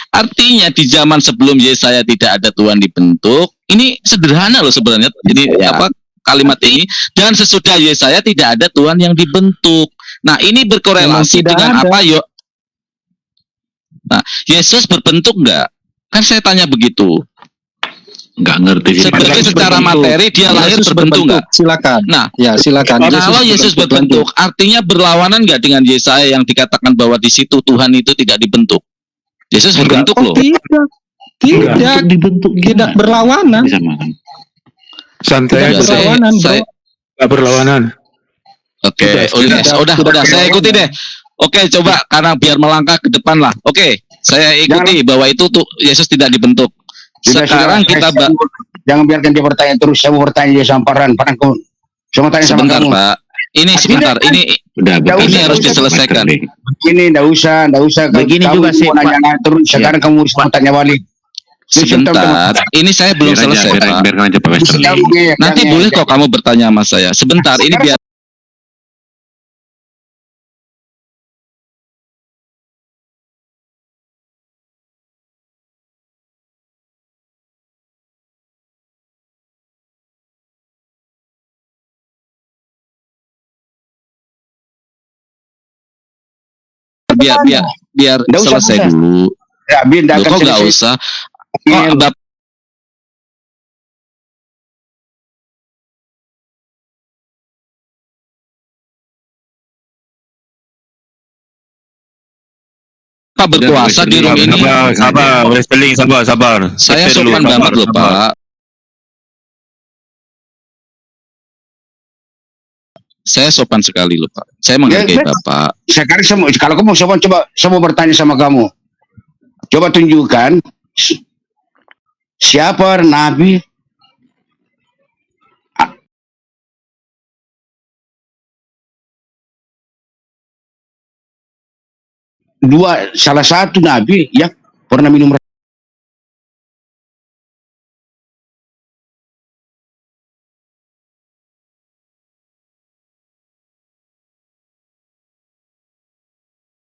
Artinya di zaman sebelum Yesaya tidak ada Tuhan dibentuk. Ini sederhana loh sebenarnya. Jadi kalimat ini, dan sesudah Yesaya tidak ada Tuhan yang dibentuk. Nah, ini berkorelasi dengan apa, yuk? Nah, Yesus berbentuk enggak? Kan saya tanya begitu. Nggak ngerti. Sebagai secara materi dia lahir berbentuk enggak? Silakan. Nah, ya silakan. Kalau Yesus berbentuk, artinya berlawanan enggak dengan Yesaya yang dikatakan bahwa di situ Tuhan itu tidak dibentuk? Yesus berbentuk loh. Tidak berlawanan. Santai aja. Nggak berlawanan. Oke, udah saya ikuti deh. Oke, coba karena biar melangkah ke depan lah. Oke, saya ikuti bahwa itu tuh Yesus tidak dibentuk. Sekarang kita jangan biarkan dia bertanya terus. Saya mau bertanya dia sama Farhan. Saya mau tanya sama kamu. Pak. Ini sebentar, ini harus diselesaikan. Ini enggak usah. Begini kamu juga sih, mau nanya terus. Sekarang kamu harus mau tanya balik. Sebentar, ini saya belum selesai, Pak. Biarkan aja Pak Westerling. Nanti boleh kok kamu bertanya sama saya. Sebentar, ini biar selesai dulu. Ya, Loh, kok nggak usah? Kok Bapak berkuasa di room ini? Sabar, Westerling, sabar. Saya sopan banget loh, Pak. Saya sopan sekali loh, Pak. Saya menghargai Bapak. Sekarang kalau kamu sopan, coba saya mau bertanya sama kamu. Coba tunjukkan siapa nabi salah satu nabi yang pernah minum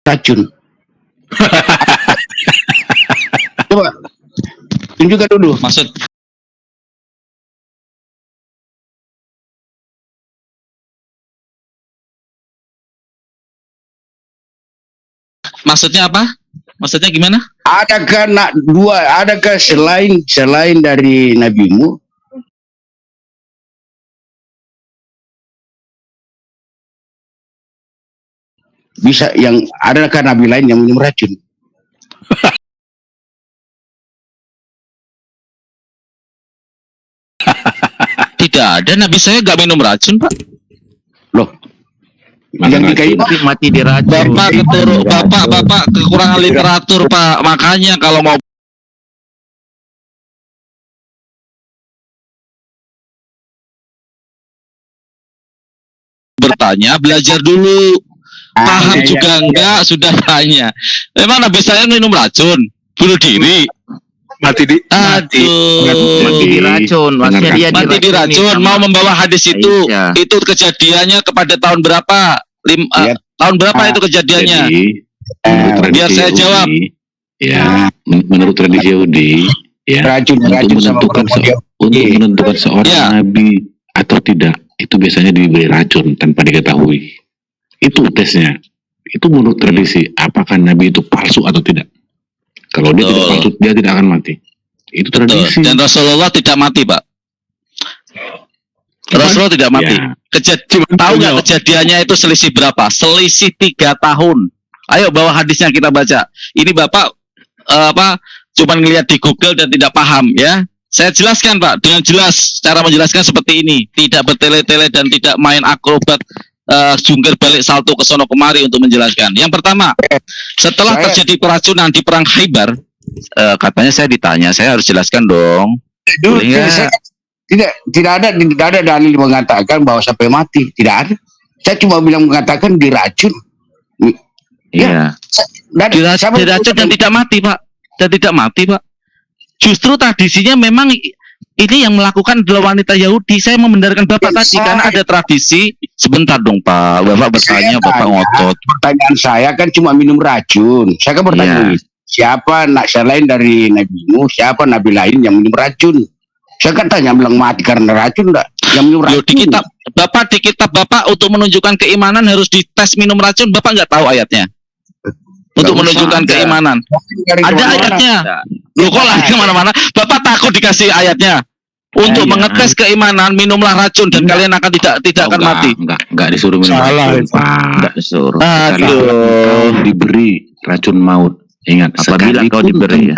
racun. Coba tunjukkan dulu. Maksudnya apa? Maksudnya gimana? Adakah selain dari nabimu bisa adakah nabi lain yang minum racun? Tidak ada, nabi saya nggak minum racun, Pak. Loh, yang dikaitkan mati diracun. Bapak kekurangan literatur, Pak. Makanya kalau mau bertanya, belajar dulu. Paham juga enggak, sudah tanya. Emang nabi saya minum racun? Bunuh diri? Mati diracun. Maksudnya dia mati diracun. Mau membawa hadis itu. Itu kejadiannya kepada tahun berapa? Tahun berapa itu kejadiannya? Biar saya jawab. Ya, menurut tradisi Yahudi, ya, Racun sama untuk menentukan seorang nabi atau tidak, itu biasanya diberi racun tanpa diketahui. Itu tesnya. Itu menurut tradisi, apakah nabi itu palsu atau tidak. Kalau dia tidak palsu, dia tidak akan mati. Itu tradisi. Dan Rasulullah tidak mati, Pak. Rasulullah tidak mati. Tahu nggak kejadiannya itu selisih berapa? Selisih 3 tahun. Ayo bawa hadisnya kita baca. Ini Bapak cuman ngelihat di Google dan tidak paham ya. Saya jelaskan Pak dengan jelas, cara menjelaskan seperti ini, tidak bertele-tele dan tidak main akrobat jungkir balik salto ke sono kemari untuk menjelaskan. Yang pertama, setelah terjadi keracunan di perang Khaybar, katanya saya ditanya, saya harus jelaskan dong. Tidak ada dalil mengatakan bahwa sampai mati, tidak ada. Saya cuma bilang mengatakan diracun. Iya. Diracun dan tidak mati, Pak. Dan tidak mati, Pak. Justru tradisinya memang ini yang melakukan adalah wanita Yahudi. Saya membenarkan Bapak tadi karena ada tradisi. Sebentar dong, Pak. Bapak bertanya, Bapak ngotot. Pertanyaan saya kan cuma minum racun. Saya kan bertanya, siapa selain dari Nabi Nuh, siapa nabi lain yang minum racun? Saya kan tanya bilang mati karena racun enggak? Yang minum racun. Di kitab Bapak untuk menunjukkan keimanan harus dites minum racun. Bapak nggak tahu ayatnya. Untuk menunjukkan keimanan. Ada ayatnya. Loh kok lari kemana-mana? Bapak takut dikasih ayatnya. Untuk mengetes keimanan, minumlah racun dan kalian akan tidak akan mati. Enggak disuruh minum racun. Enggak disuruh. Aduh. Diberi racun maut. Ingat, apabila kau diberi.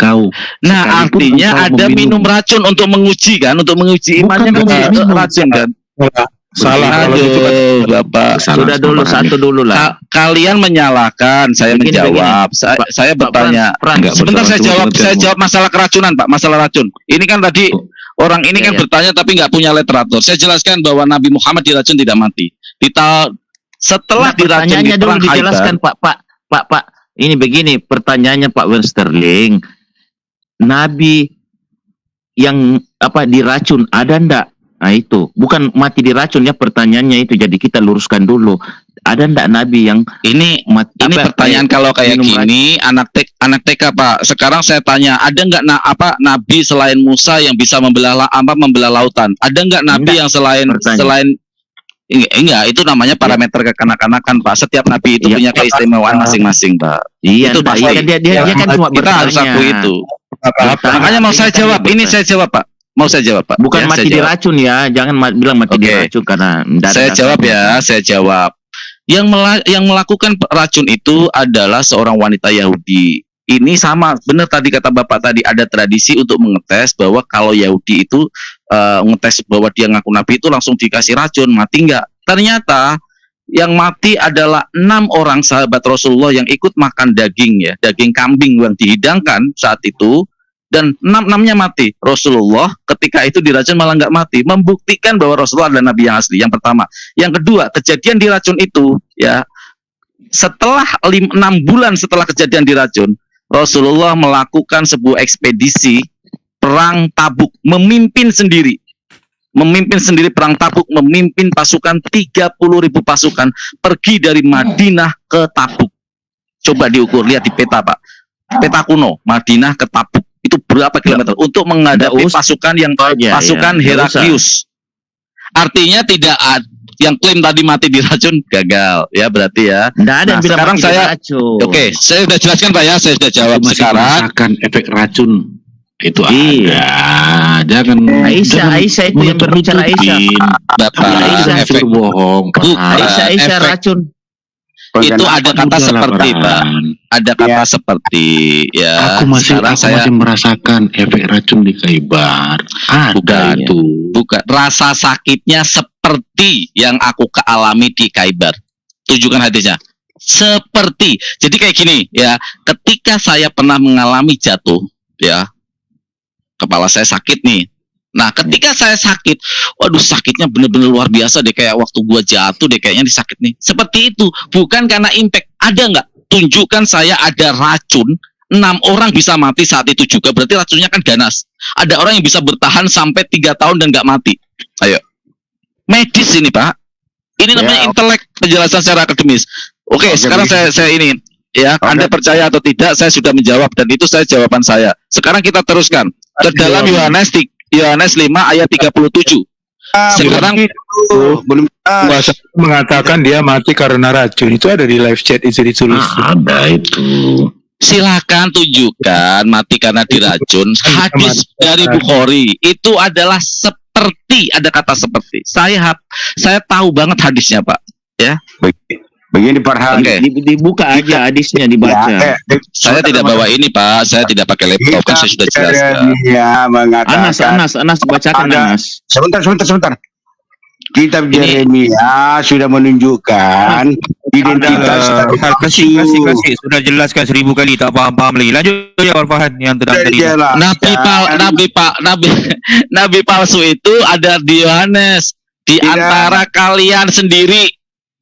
Nah, artinya ada minum racun untuk menguji kan, untuk menguji imannya racun kan. Salah kalau gitu kan. Bapak. Sudah dulu satu dulu lah. Kalian menyalahkan, saya menjawab. Saya bertanya. Sebentar saya jawab masalah keracunan, Pak, masalah racun. Ini kan tadi orang ini kan bertanya tapi nggak punya literatur. Saya jelaskan bahwa Nabi Muhammad diracun tidak mati. Setelah diracun di perang Khaybar. Dijelaskan, Pak. Ini begini pertanyaannya Pak Wensterling. Nabi yang diracun ada ndak? Nah itu bukan mati diracun ya pertanyaannya itu. Jadi kita luruskan dulu. Ada ndak Nabi yang ini pertanyaan kalau kayak gini anak TK Pak. Sekarang saya tanya, ada nggak Nabi selain Musa yang bisa membelah lautan? Ada nggak Nabi yang selain enggak, itu namanya parameter kekanak-kanakan Pak. Setiap nabi itu punya keistimewaan masing-masing Pak. Iya, itu pasti. Dia kan cuma kita harus akui itu. Makanya mau saya jawab. Ini saya jawab Pak. Mau saya jawab Pak. Bukan mati diracun ya. Jangan bilang mati diracun karena saya jawab ya. Saya jawab. Yang melakukan racun itu adalah seorang wanita Yahudi. Ini sama benar tadi kata Bapak tadi, ada tradisi untuk mengetes bahwa kalau Yahudi itu ngetes bahwa dia ngaku nabi itu langsung dikasih racun, mati enggak. Ternyata yang mati adalah 6 orang sahabat Rasulullah yang ikut makan daging daging kambing yang dihidangkan saat itu, dan 6-nya mati. Rasulullah ketika itu diracun malah nggak mati, membuktikan bahwa Rasulullah adalah nabi yang asli. Yang pertama. Yang kedua, kejadian diracun itu setelah 6 bulan setelah kejadian diracun, Rasulullah melakukan sebuah ekspedisi perang Tabuk, memimpin sendiri perang Tabuk, memimpin pasukan 30.000 pasukan pergi dari Madinah ke Tabuk. Coba diukur, lihat di peta Pak, peta kuno, Madinah ke Tabuk itu berapa kilometer untuk menghadapi pasukan Heraklius. Artinya tidak ada yang klaim tadi mati diracun, gagal ya berarti ya. Nah, sekarang saya saya sudah jelaskan Pak ya, saya sudah jawab. Sekarang merasakan efek racun itu ada. Jangan Aisyah itu yang berbicara Aisyah. Bapak efek bohong. Aisyah racun. Itu ada kata seperti Pak. Ada kata seperti ya. Aku masih merasakan efek racun di Khaybar. Bukan rasa sakitnya seperti yang aku alami di Khaybar. Tunjukkan hadisnya. Seperti. Jadi kayak gini ya. Ketika saya pernah mengalami jatuh ya, kepala saya sakit nih. Nah, ketika saya sakit, waduh sakitnya bener-bener luar biasa deh, kayak waktu gua jatuh deh kayaknya disakit nih. Seperti itu, bukan karena impact. Ada nggak? Tunjukkan saya ada racun, 6 orang bisa mati saat itu juga, berarti racunnya kan ganas. Ada orang yang bisa bertahan sampai 3 tahun dan nggak mati. Ayo. Medis ini Pak. Ini namanya intelek, penjelasan secara akademis. Oke, sekarang saya ini. Ya, Anda percaya atau tidak, saya sudah menjawab dan itu jawaban saya. Sekarang kita teruskan ke dalam Yohanes 5 ayat 37. Sekarang Puasa mengatakan dia mati karena racun. Itu ada di live chat itu ditulis. Ada itu. Silakan tunjukkan mati karena diracun. Hadis dari Bukhari itu adalah seperti, ada kata seperti. Saya tahu banget hadisnya, Pak. Ya. Begini Farhan. Dibuka aja hadisnya, dibaca. Saya tidak bawa ini, Pak. Saya tidak pakai laptop, kan saya sudah jelaskan. Iya, mengatakan. Anas bacakan Anas. Sebentar. Kitab Yeremia sudah menunjukkan identitas kasih sudah jelaskan 1000 kali, tak paham lagi. Lanjut ya Farhan yang tadi. Nabi palsu itu ada di Yohanes, di antara kalian sendiri.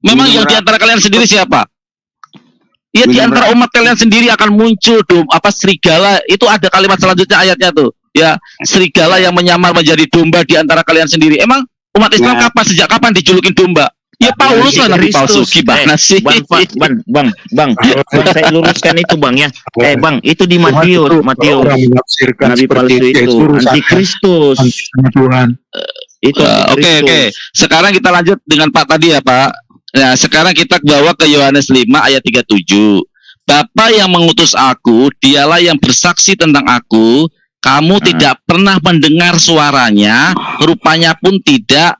Memang yang di antara kalian sendiri siapa? Ya di antara umat kalian sendiri akan muncul serigala. Itu ada kalimat selanjutnya ayatnya tuh. Ya, serigala yang menyamar menjadi domba di antara kalian sendiri. Emang umat Islam sejak kapan dijulukin domba? Ya Paulus lah nabi palsu. Gimana sih? Bang, saya luruskan itu Bang ya. Bang, itu di Matius. Nabi palsu itu antikristus. Tuhan. Itu Oke. Sekarang kita lanjut dengan Pak tadi ya Pak. Nah, sekarang kita bawa ke Yohanes 5 ayat 37. Bapa yang mengutus aku, dialah yang bersaksi tentang aku. Kamu tidak pernah mendengar suaranya, rupanya pun tidak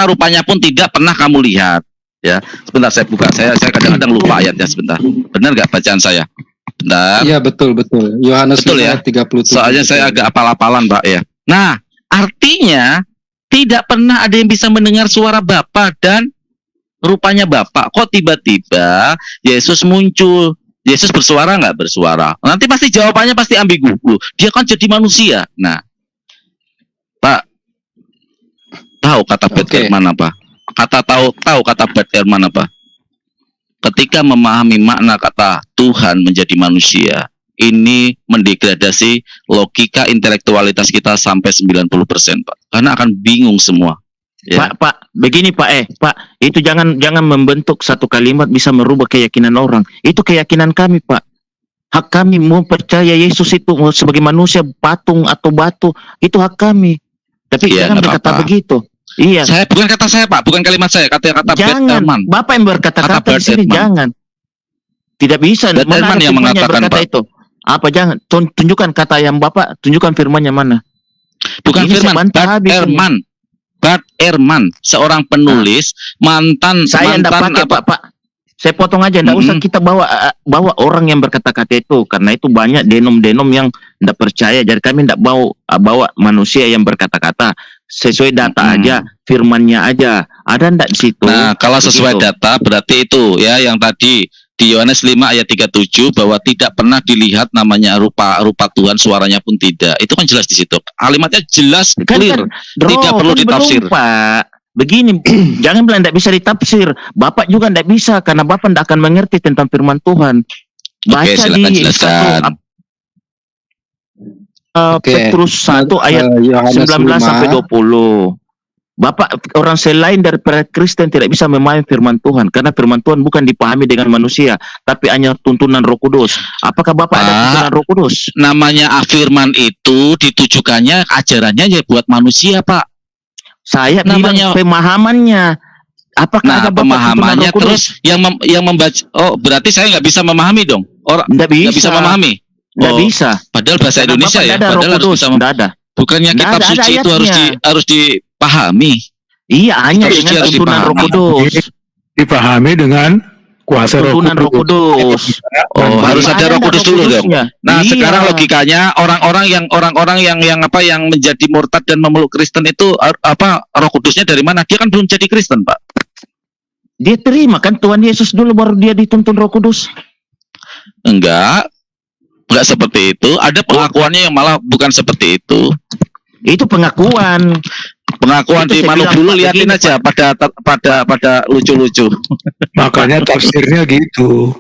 rupanya pun tidak pernah kamu lihat. Ya, sebentar saya buka. Saya kadang-kadang lupa ayatnya sebentar. Benar nggak bacaan saya? Bentar. Iya betul. Yohanes betul ya? 37. Soalnya saya agak apal-apalan Pak ya. Nah, artinya tidak pernah ada yang bisa mendengar suara Bapa dan rupanya Bapa. Kok tiba-tiba Yesus muncul? Yesus bersuara nggak bersuara? Nanti pasti jawabannya pasti ambigu. Dia kan jadi manusia. Nah, Pak, tahu kata Beth Ehrman apa? Tahu kata Beth Ehrman apa? Ketika memahami makna kata Tuhan menjadi manusia, ini mendegradasi logika intelektualitas kita sampai 90%, Pak. Karena akan bingung semua. Ya. Pak, begini Pak, itu jangan membentuk satu kalimat bisa merubah keyakinan orang. Itu keyakinan kami, Pak. Hak kami mau percaya Yesus itu sebagai manusia, patung atau batu, itu hak kami. Tapi jangan berkata begitu. Iya. Bukan kata saya, Pak, bukan kalimat saya, kata jangan. Bapak yang berkata-kata di sini, jangan. Tidak bisa. Beth Ehrman yang mengatakan, Pak. Itu. Apa jangan? Tunjukkan kata yang Bapak, tunjukkan firmannya mana? Bukan firman, Beth Ehrman, seorang penulis, mantan. Saya tidak pakai Pak. Saya potong aja, tidak usah kita bawa orang yang berkata-kata itu, karena itu banyak denom-denom yang tidak percaya. Jadi kami tidak bawa manusia yang berkata-kata, sesuai data aja, firmannya aja. Ada tidak di situ? Nah, kalau sesuai data berarti itu ya yang tadi di Yohanes 5 ayat 37 bahwa tidak pernah dilihat namanya rupa Tuhan, suaranya pun tidak. Itu kan jelas di situ. Kalimatnya jelas, clear. Tidak perlu ditafsir. Pak. Begini, jangan bilang tidak bisa ditafsir. Bapak juga tidak bisa karena Bapak tidak akan mengerti tentang firman Tuhan. Baca di Petrus 1 ayat 19 sampai 20. Bapak, orang selain daripada Kristen tidak bisa memahami firman Tuhan karena firman Tuhan bukan dipahami dengan manusia, tapi hanya tuntunan Roh Kudus. Apakah Bapak ada tuntunan Roh Kudus? Namanya firman itu ditujukannya ajarannya ya buat manusia, Pak. Saya namanya pemahamannya. Apakah ada Bapak pemahamannya terus yang membaca? Oh, berarti saya nggak bisa memahami dong. Orang nggak bisa memahami. Nggak bisa. Padahal bahasa karena Indonesia ya. Padahal harus bisa ada. Bukannya kitab suci itu harus dipahami. Iya, hanya dengan tuntunan Roh Kudus. Dipahami dengan kuasa tuntunan Roh Kudus. Oh, harus ada Roh Kudus dulu dong. Nah, sekarang logikanya orang-orang yang menjadi murtad dan memeluk Kristen itu Roh Kudusnya dari mana? Dia kan belum jadi Kristen, Pak. Dia terima kan Tuhan Yesus dulu baru dia dituntun Roh Kudus. Enggak seperti itu. Ada pengakuannya yang malah bukan seperti itu. Itu pengakuan di mana dulu, liatin aja pada lucu-lucu. Makanya tafsirnya gitu.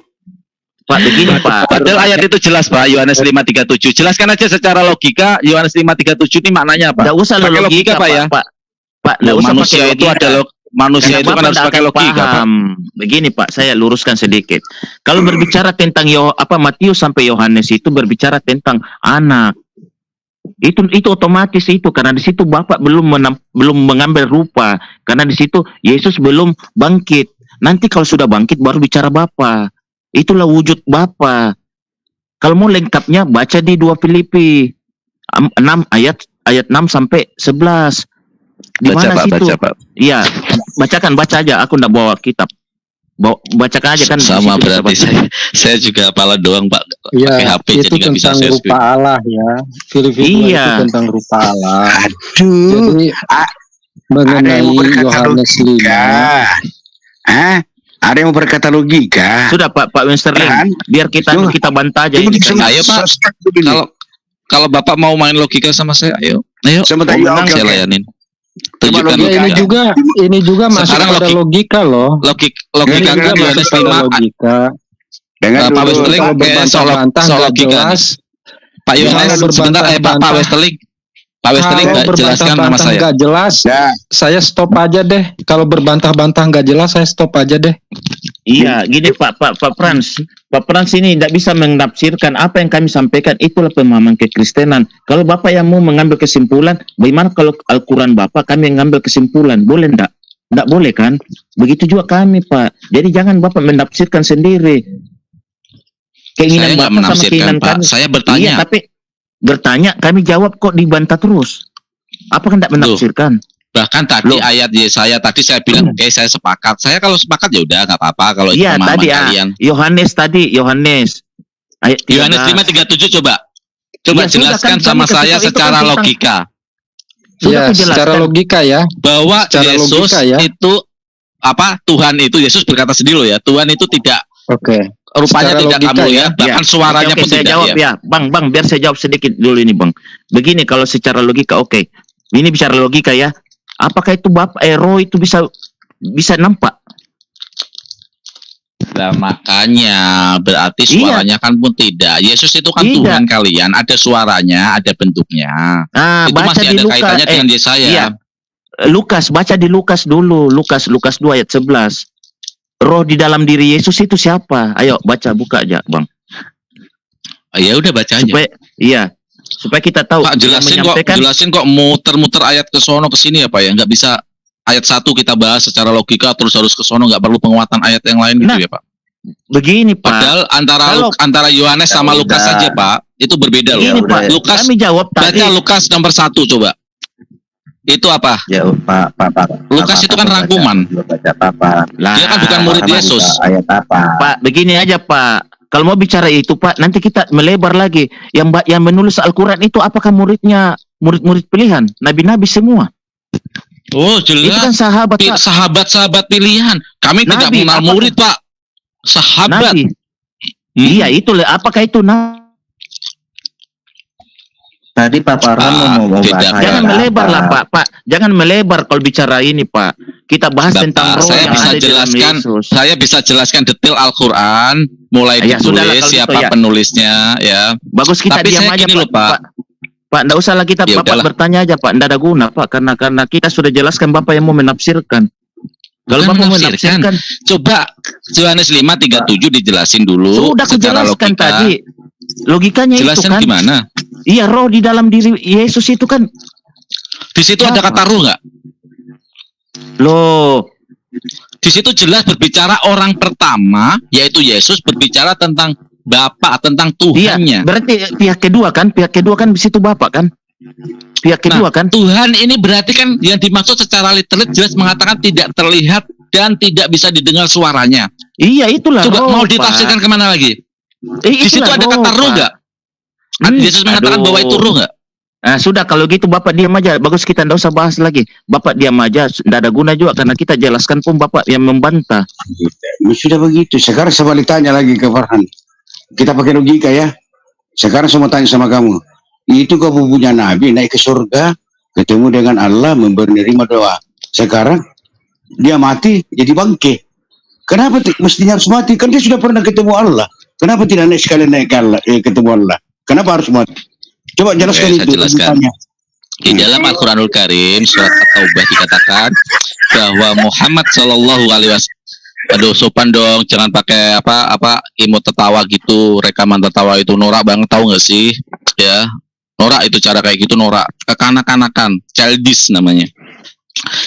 Pak, begini Pak. Padahal ayat itu jelas, Pak. Yohanes 5:37. Jelaskan aja secara logika Yohanes 5:37 ini maknanya apa? Enggak usah pakai logika, Pak ya. Pak, manusia itu ada manusia Karena itu kan Bapak harus tidak pakai akan logika, Pak. paham. Begini Pak, saya luruskan sedikit. Kalau berbicara tentang Matius sampai Yohanes itu berbicara tentang anak. Itu otomatis itu, karena di situ Bapak belum mengambil rupa, karena di situ Yesus belum bangkit. Nanti kalau sudah bangkit baru bicara Bapa. Itulah wujud Bapa. Kalau mau lengkapnya baca di 2 Filipi 6 ayat 6 sampai 11. Di Baca, mana Pak, situ? baca, Pak. Iya, baca aja. Aku enggak bawa kitab. Bacakan aja kan. di Sama situ kita berarti baca. saya juga hafal doang, Pak. Ya, Pakai HP itu jadi nggak bisa tentang saya rupa screen. Allah ya. Filipi 2 Iya. itu tentang rupa Allah. Aduh, Jadi ada yang mengenai mau berkata Yohanes 5. logika. Ada yang mau berkata logika. Sudah Pak Winsterling, Kan? biar kita bantah aja ini. Ayo, Pak. Kalau Bapak mau main logika sama saya, ayo. Sebentar, Mau ya, menang, oke, saya oke. layanin. Coba Tunjukkan logika. logika. Ini juga masuk Sekarang pada logika loh. Logika Ini kan juga masuk Yohanes pada 5. logika. Dengar Pak dulu. Westerling, Kalau soal berbantah-bantah soal nggak logika nih. jelas. Pak Yohanes, Kalau sebentar, Pak berbantah-bantah. Westerling. Pak Westerling, Kalau jelaskan nama berbantah-bantah saya. nggak jelas, Ya, saya stop aja deh. Kalau berbantah-bantah nggak jelas, saya stop aja deh. Iya, gini Pak Frans. Pak Frans ini tidak bisa menafsirkan apa yang kami sampaikan, itulah pemahaman kekristenan. Kalau Bapak yang mau mengambil kesimpulan, bagaimana kalau Al-Quran Bapak kami mengambil kesimpulan, boleh enggak? Enggak boleh kan? Begitu juga kami Pak. Jadi jangan Bapak menafsirkan sendiri. Saya Keinginan nggak Bapak sama menafsirkan, keinginan Pak. kami. Saya bertanya. Iya, tapi bertanya kami jawab kok dibantah terus. Apakah tidak menafsirkan? Bahkan tadi Loh. ayat Yesaya tadi saya bilang oke, saya sepakat. Saya kalau sepakat ya udah nggak apa-apa kalau itu Iya, pemahaman tadi kalian. Yohanes. Ayat Yohanes 13. 5:37 coba. Coba Iya, sudah jelaskan kan, sama kami kasih saya tahu itu secara kan tentang- logika Sudah Ya, aku jelaskan. secara logika ya. bahwa Secara Yesus logika ya. itu apa? Tuhan itu Yesus berkata sendiri loh ya. Tuhan itu tidak Oke. rupanya Secara tidak logika kamu ya. ya, bahkan suaranya Oke, pun saya tidak jawab ya. ya. Bang, biar saya jawab sedikit dulu ini, Bang. Begini kalau secara logika, oke. Ini bicara logika ya. Apakah itu roh itu bisa nampak? Nah, makanya berarti Iya. suaranya kan pun tidak. Yesus itu kan Tidak. Tuhan kalian, ada suaranya, ada bentuknya. Nah, Itu baca masih di ada Lukas. kaitannya dengan Yesaya. Iya. Lukas, baca di Lukas dulu. Lukas 2 ayat 11. Roh di dalam diri Yesus itu siapa? Ayo baca, buka aja, Bang. Ya udah baca aja. Supaya kita tahu. Pak yang jelasin kok muter-muter ayat ke sono ke sini ya Pak ya, nggak bisa ayat 1 kita bahas secara logika terus harus ke sono, nggak perlu penguatan ayat yang lain gitu Nah, ya Pak. Begini Pak. Padahal antara Yohanes Ya sama udah. Lukas saja Pak, itu berbeda Begini loh. Pak. Lukas, Kami jawab tadi. baca Lukas nomor 1 coba. Itu apa? Ya, Pak. Lukas itu kan rangkuman. Belum baca apa-apa. Lah, Dia kan bukan murid Sama Yesus. buka Ayat apa? Pak, begini aja Pak. Kalau mau bicara itu Pak, nanti kita melebar lagi. Yang menulis Al-Quran itu apakah murid-murid pilihan? Nabi-nabi semua. Oh Itu jelas. kan sahabat Pak. Sahabat-sahabat pilihan. Kami tidak Nabi, mengenal apakah- murid Pak. Sahabat. Nabi. Iya, itu apakah itu Tadi Pak Farhan mau tidak. bahas Jangan ayat melebar apa? lah Pak. Jangan melebar kalau bicara ini Pak. Kita bahas Bapak, tentang roh saya yang bisa ada di dalam jelaskan. Yesus. Saya bisa jelaskan detail Al-Quran, mulai Ya, sudahlah ditulis kalau siapa gitu, ya. penulisnya ya. Bagus kita Tapi diam saya aja gini loh, Pak. Pak, enggak usah lah kita Ya Bapak udahlah. bertanya aja Pak, enggak ada guna Pak karena kita sudah jelaskan Bapak yang mau menafsirkan. Kalau Bukan Bapak mau menafsirkan. menafsirkan, Coba Yohanes 5:37 dijelasin dulu sudah aku secara jelaskan logika. tadi. Logikanya Jelasin itu kan. gimana? Iya, roh di dalam diri Yesus itu kan. Di situ ada Apa? kata ruh nggak? Loh, Di situ jelas berbicara orang pertama, yaitu Yesus berbicara tentang Bapa, tentang iya, Tuhannya. berarti pihak kedua kan di situ Bapak kan? Pihak kedua kan? Tuhan ini berarti kan yang dimaksud secara literal jelas mengatakan tidak terlihat dan tidak bisa didengar suaranya. Iya, itulah Coba roh, mau Pak. ditafsirkan kemana lagi? Di situ Itulah ada kata roh Pak. nggak? Yesus mengatakan Aduh. bahwa itu roh nggak? Nah, sudah kalau gitu Bapak diam aja. Bagus kita enggak usah bahas lagi. Bapak diam aja, enggak ada guna juga karena kita jelaskan pun Bapak yang membantah. Sudah begitu. Sekarang saya balik tanya lagi ke Farhan. Kita pakai logika ya. Sekarang saya mau tanya sama kamu. Itu kamu punya Nabi naik ke surga, ketemu dengan Allah, menerima doa. Sekarang dia mati jadi bangkit. Kenapa mestinya harus mati? Kan dia sudah pernah ketemu Allah. Kenapa tidak naik sekali naik ke Allah, ketemu Allah? Kenapa harus mati? Coba jelaskan Oke, saya itu. jelaskan. logikanya. Di dalam Al-Quranul Karim surat At-Taubah dikatakan bahwa Muhammad Shallallahu Alaihi Wasallam, aduh sopan dong, jangan pakai apa imut tertawa gitu, rekaman tertawa itu norak banget, tahu nggak sih? Ya, norak itu cara kayak gitu, norak, kekanak-kanakan, childish namanya.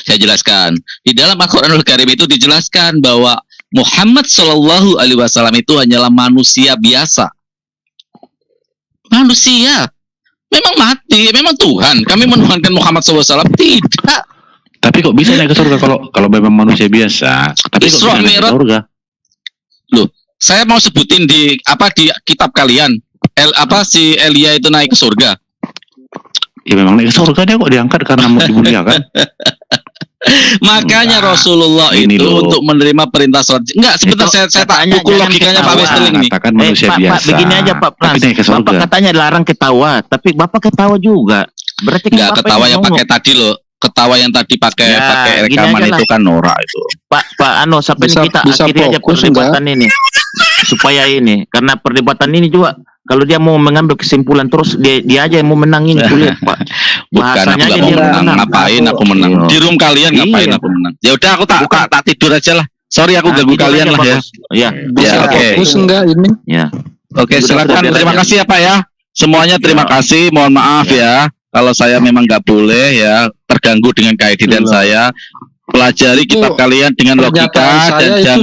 Saya jelaskan di dalam Al-Quranul Karim itu dijelaskan bahwa Muhammad Shallallahu Alaihi Wasallam itu hanyalah manusia biasa, manusia. Memang mati, memang Tuhan. Kami menuhankan Muhammad SAW tidak. Tapi kok bisa naik ke surga kalau memang manusia biasa? Tapi kok bisa naik ke surga? Loh, saya mau sebutin di kitab kalian. Si Elia itu naik ke surga. Ya memang naik ke surga, dia kok diangkat karena mau dimuliakan. Makanya Rasulullah itu untuk menerima perintah sholat. Enggak, sebentar saya tak pukul logikanya Pak Westeling nih. Katakan manusia biasa. Pak, begini aja Pak Frans. Bapak katanya larang ketawa, tapi Bapak ketawa juga. Berarti enggak ketawa yang pakai tadi loh. Ketawa yang tadi pakai rekaman itu kan norak itu. Pak sampai kita akhiri aja perdebatan ini. Supaya ini, karena perdebatan ini juga kalau dia mau mengambil kesimpulan terus dia aja yang mau menang ini kulihat Pak. Bukan aku gak mau menang, ngapain aku menang? Di room kalian ngapain aku menang? Ya udah aku tak tidur aja lah. Sorry aku ganggu kalian lah ya. Ya. Oke. Fokus enggak ini? Ya. Oke, silakan. Terima kasih ya Pak ya. Semuanya terima kasih. Mohon maaf ya kalau saya memang nggak boleh ya terganggu dengan keeditan saya. Pelajari kitab kalian dengan logika dan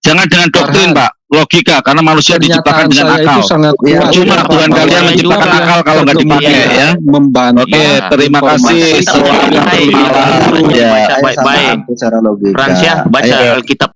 jangan dengan doktrin Pak, logika, karena manusia diciptakan dengan akal. Cuma Tuhan kalian menciptakan akal kalau nggak dipakai ya. Oke, terima kasih. Baik-baik. Frans ya, baca Alkitab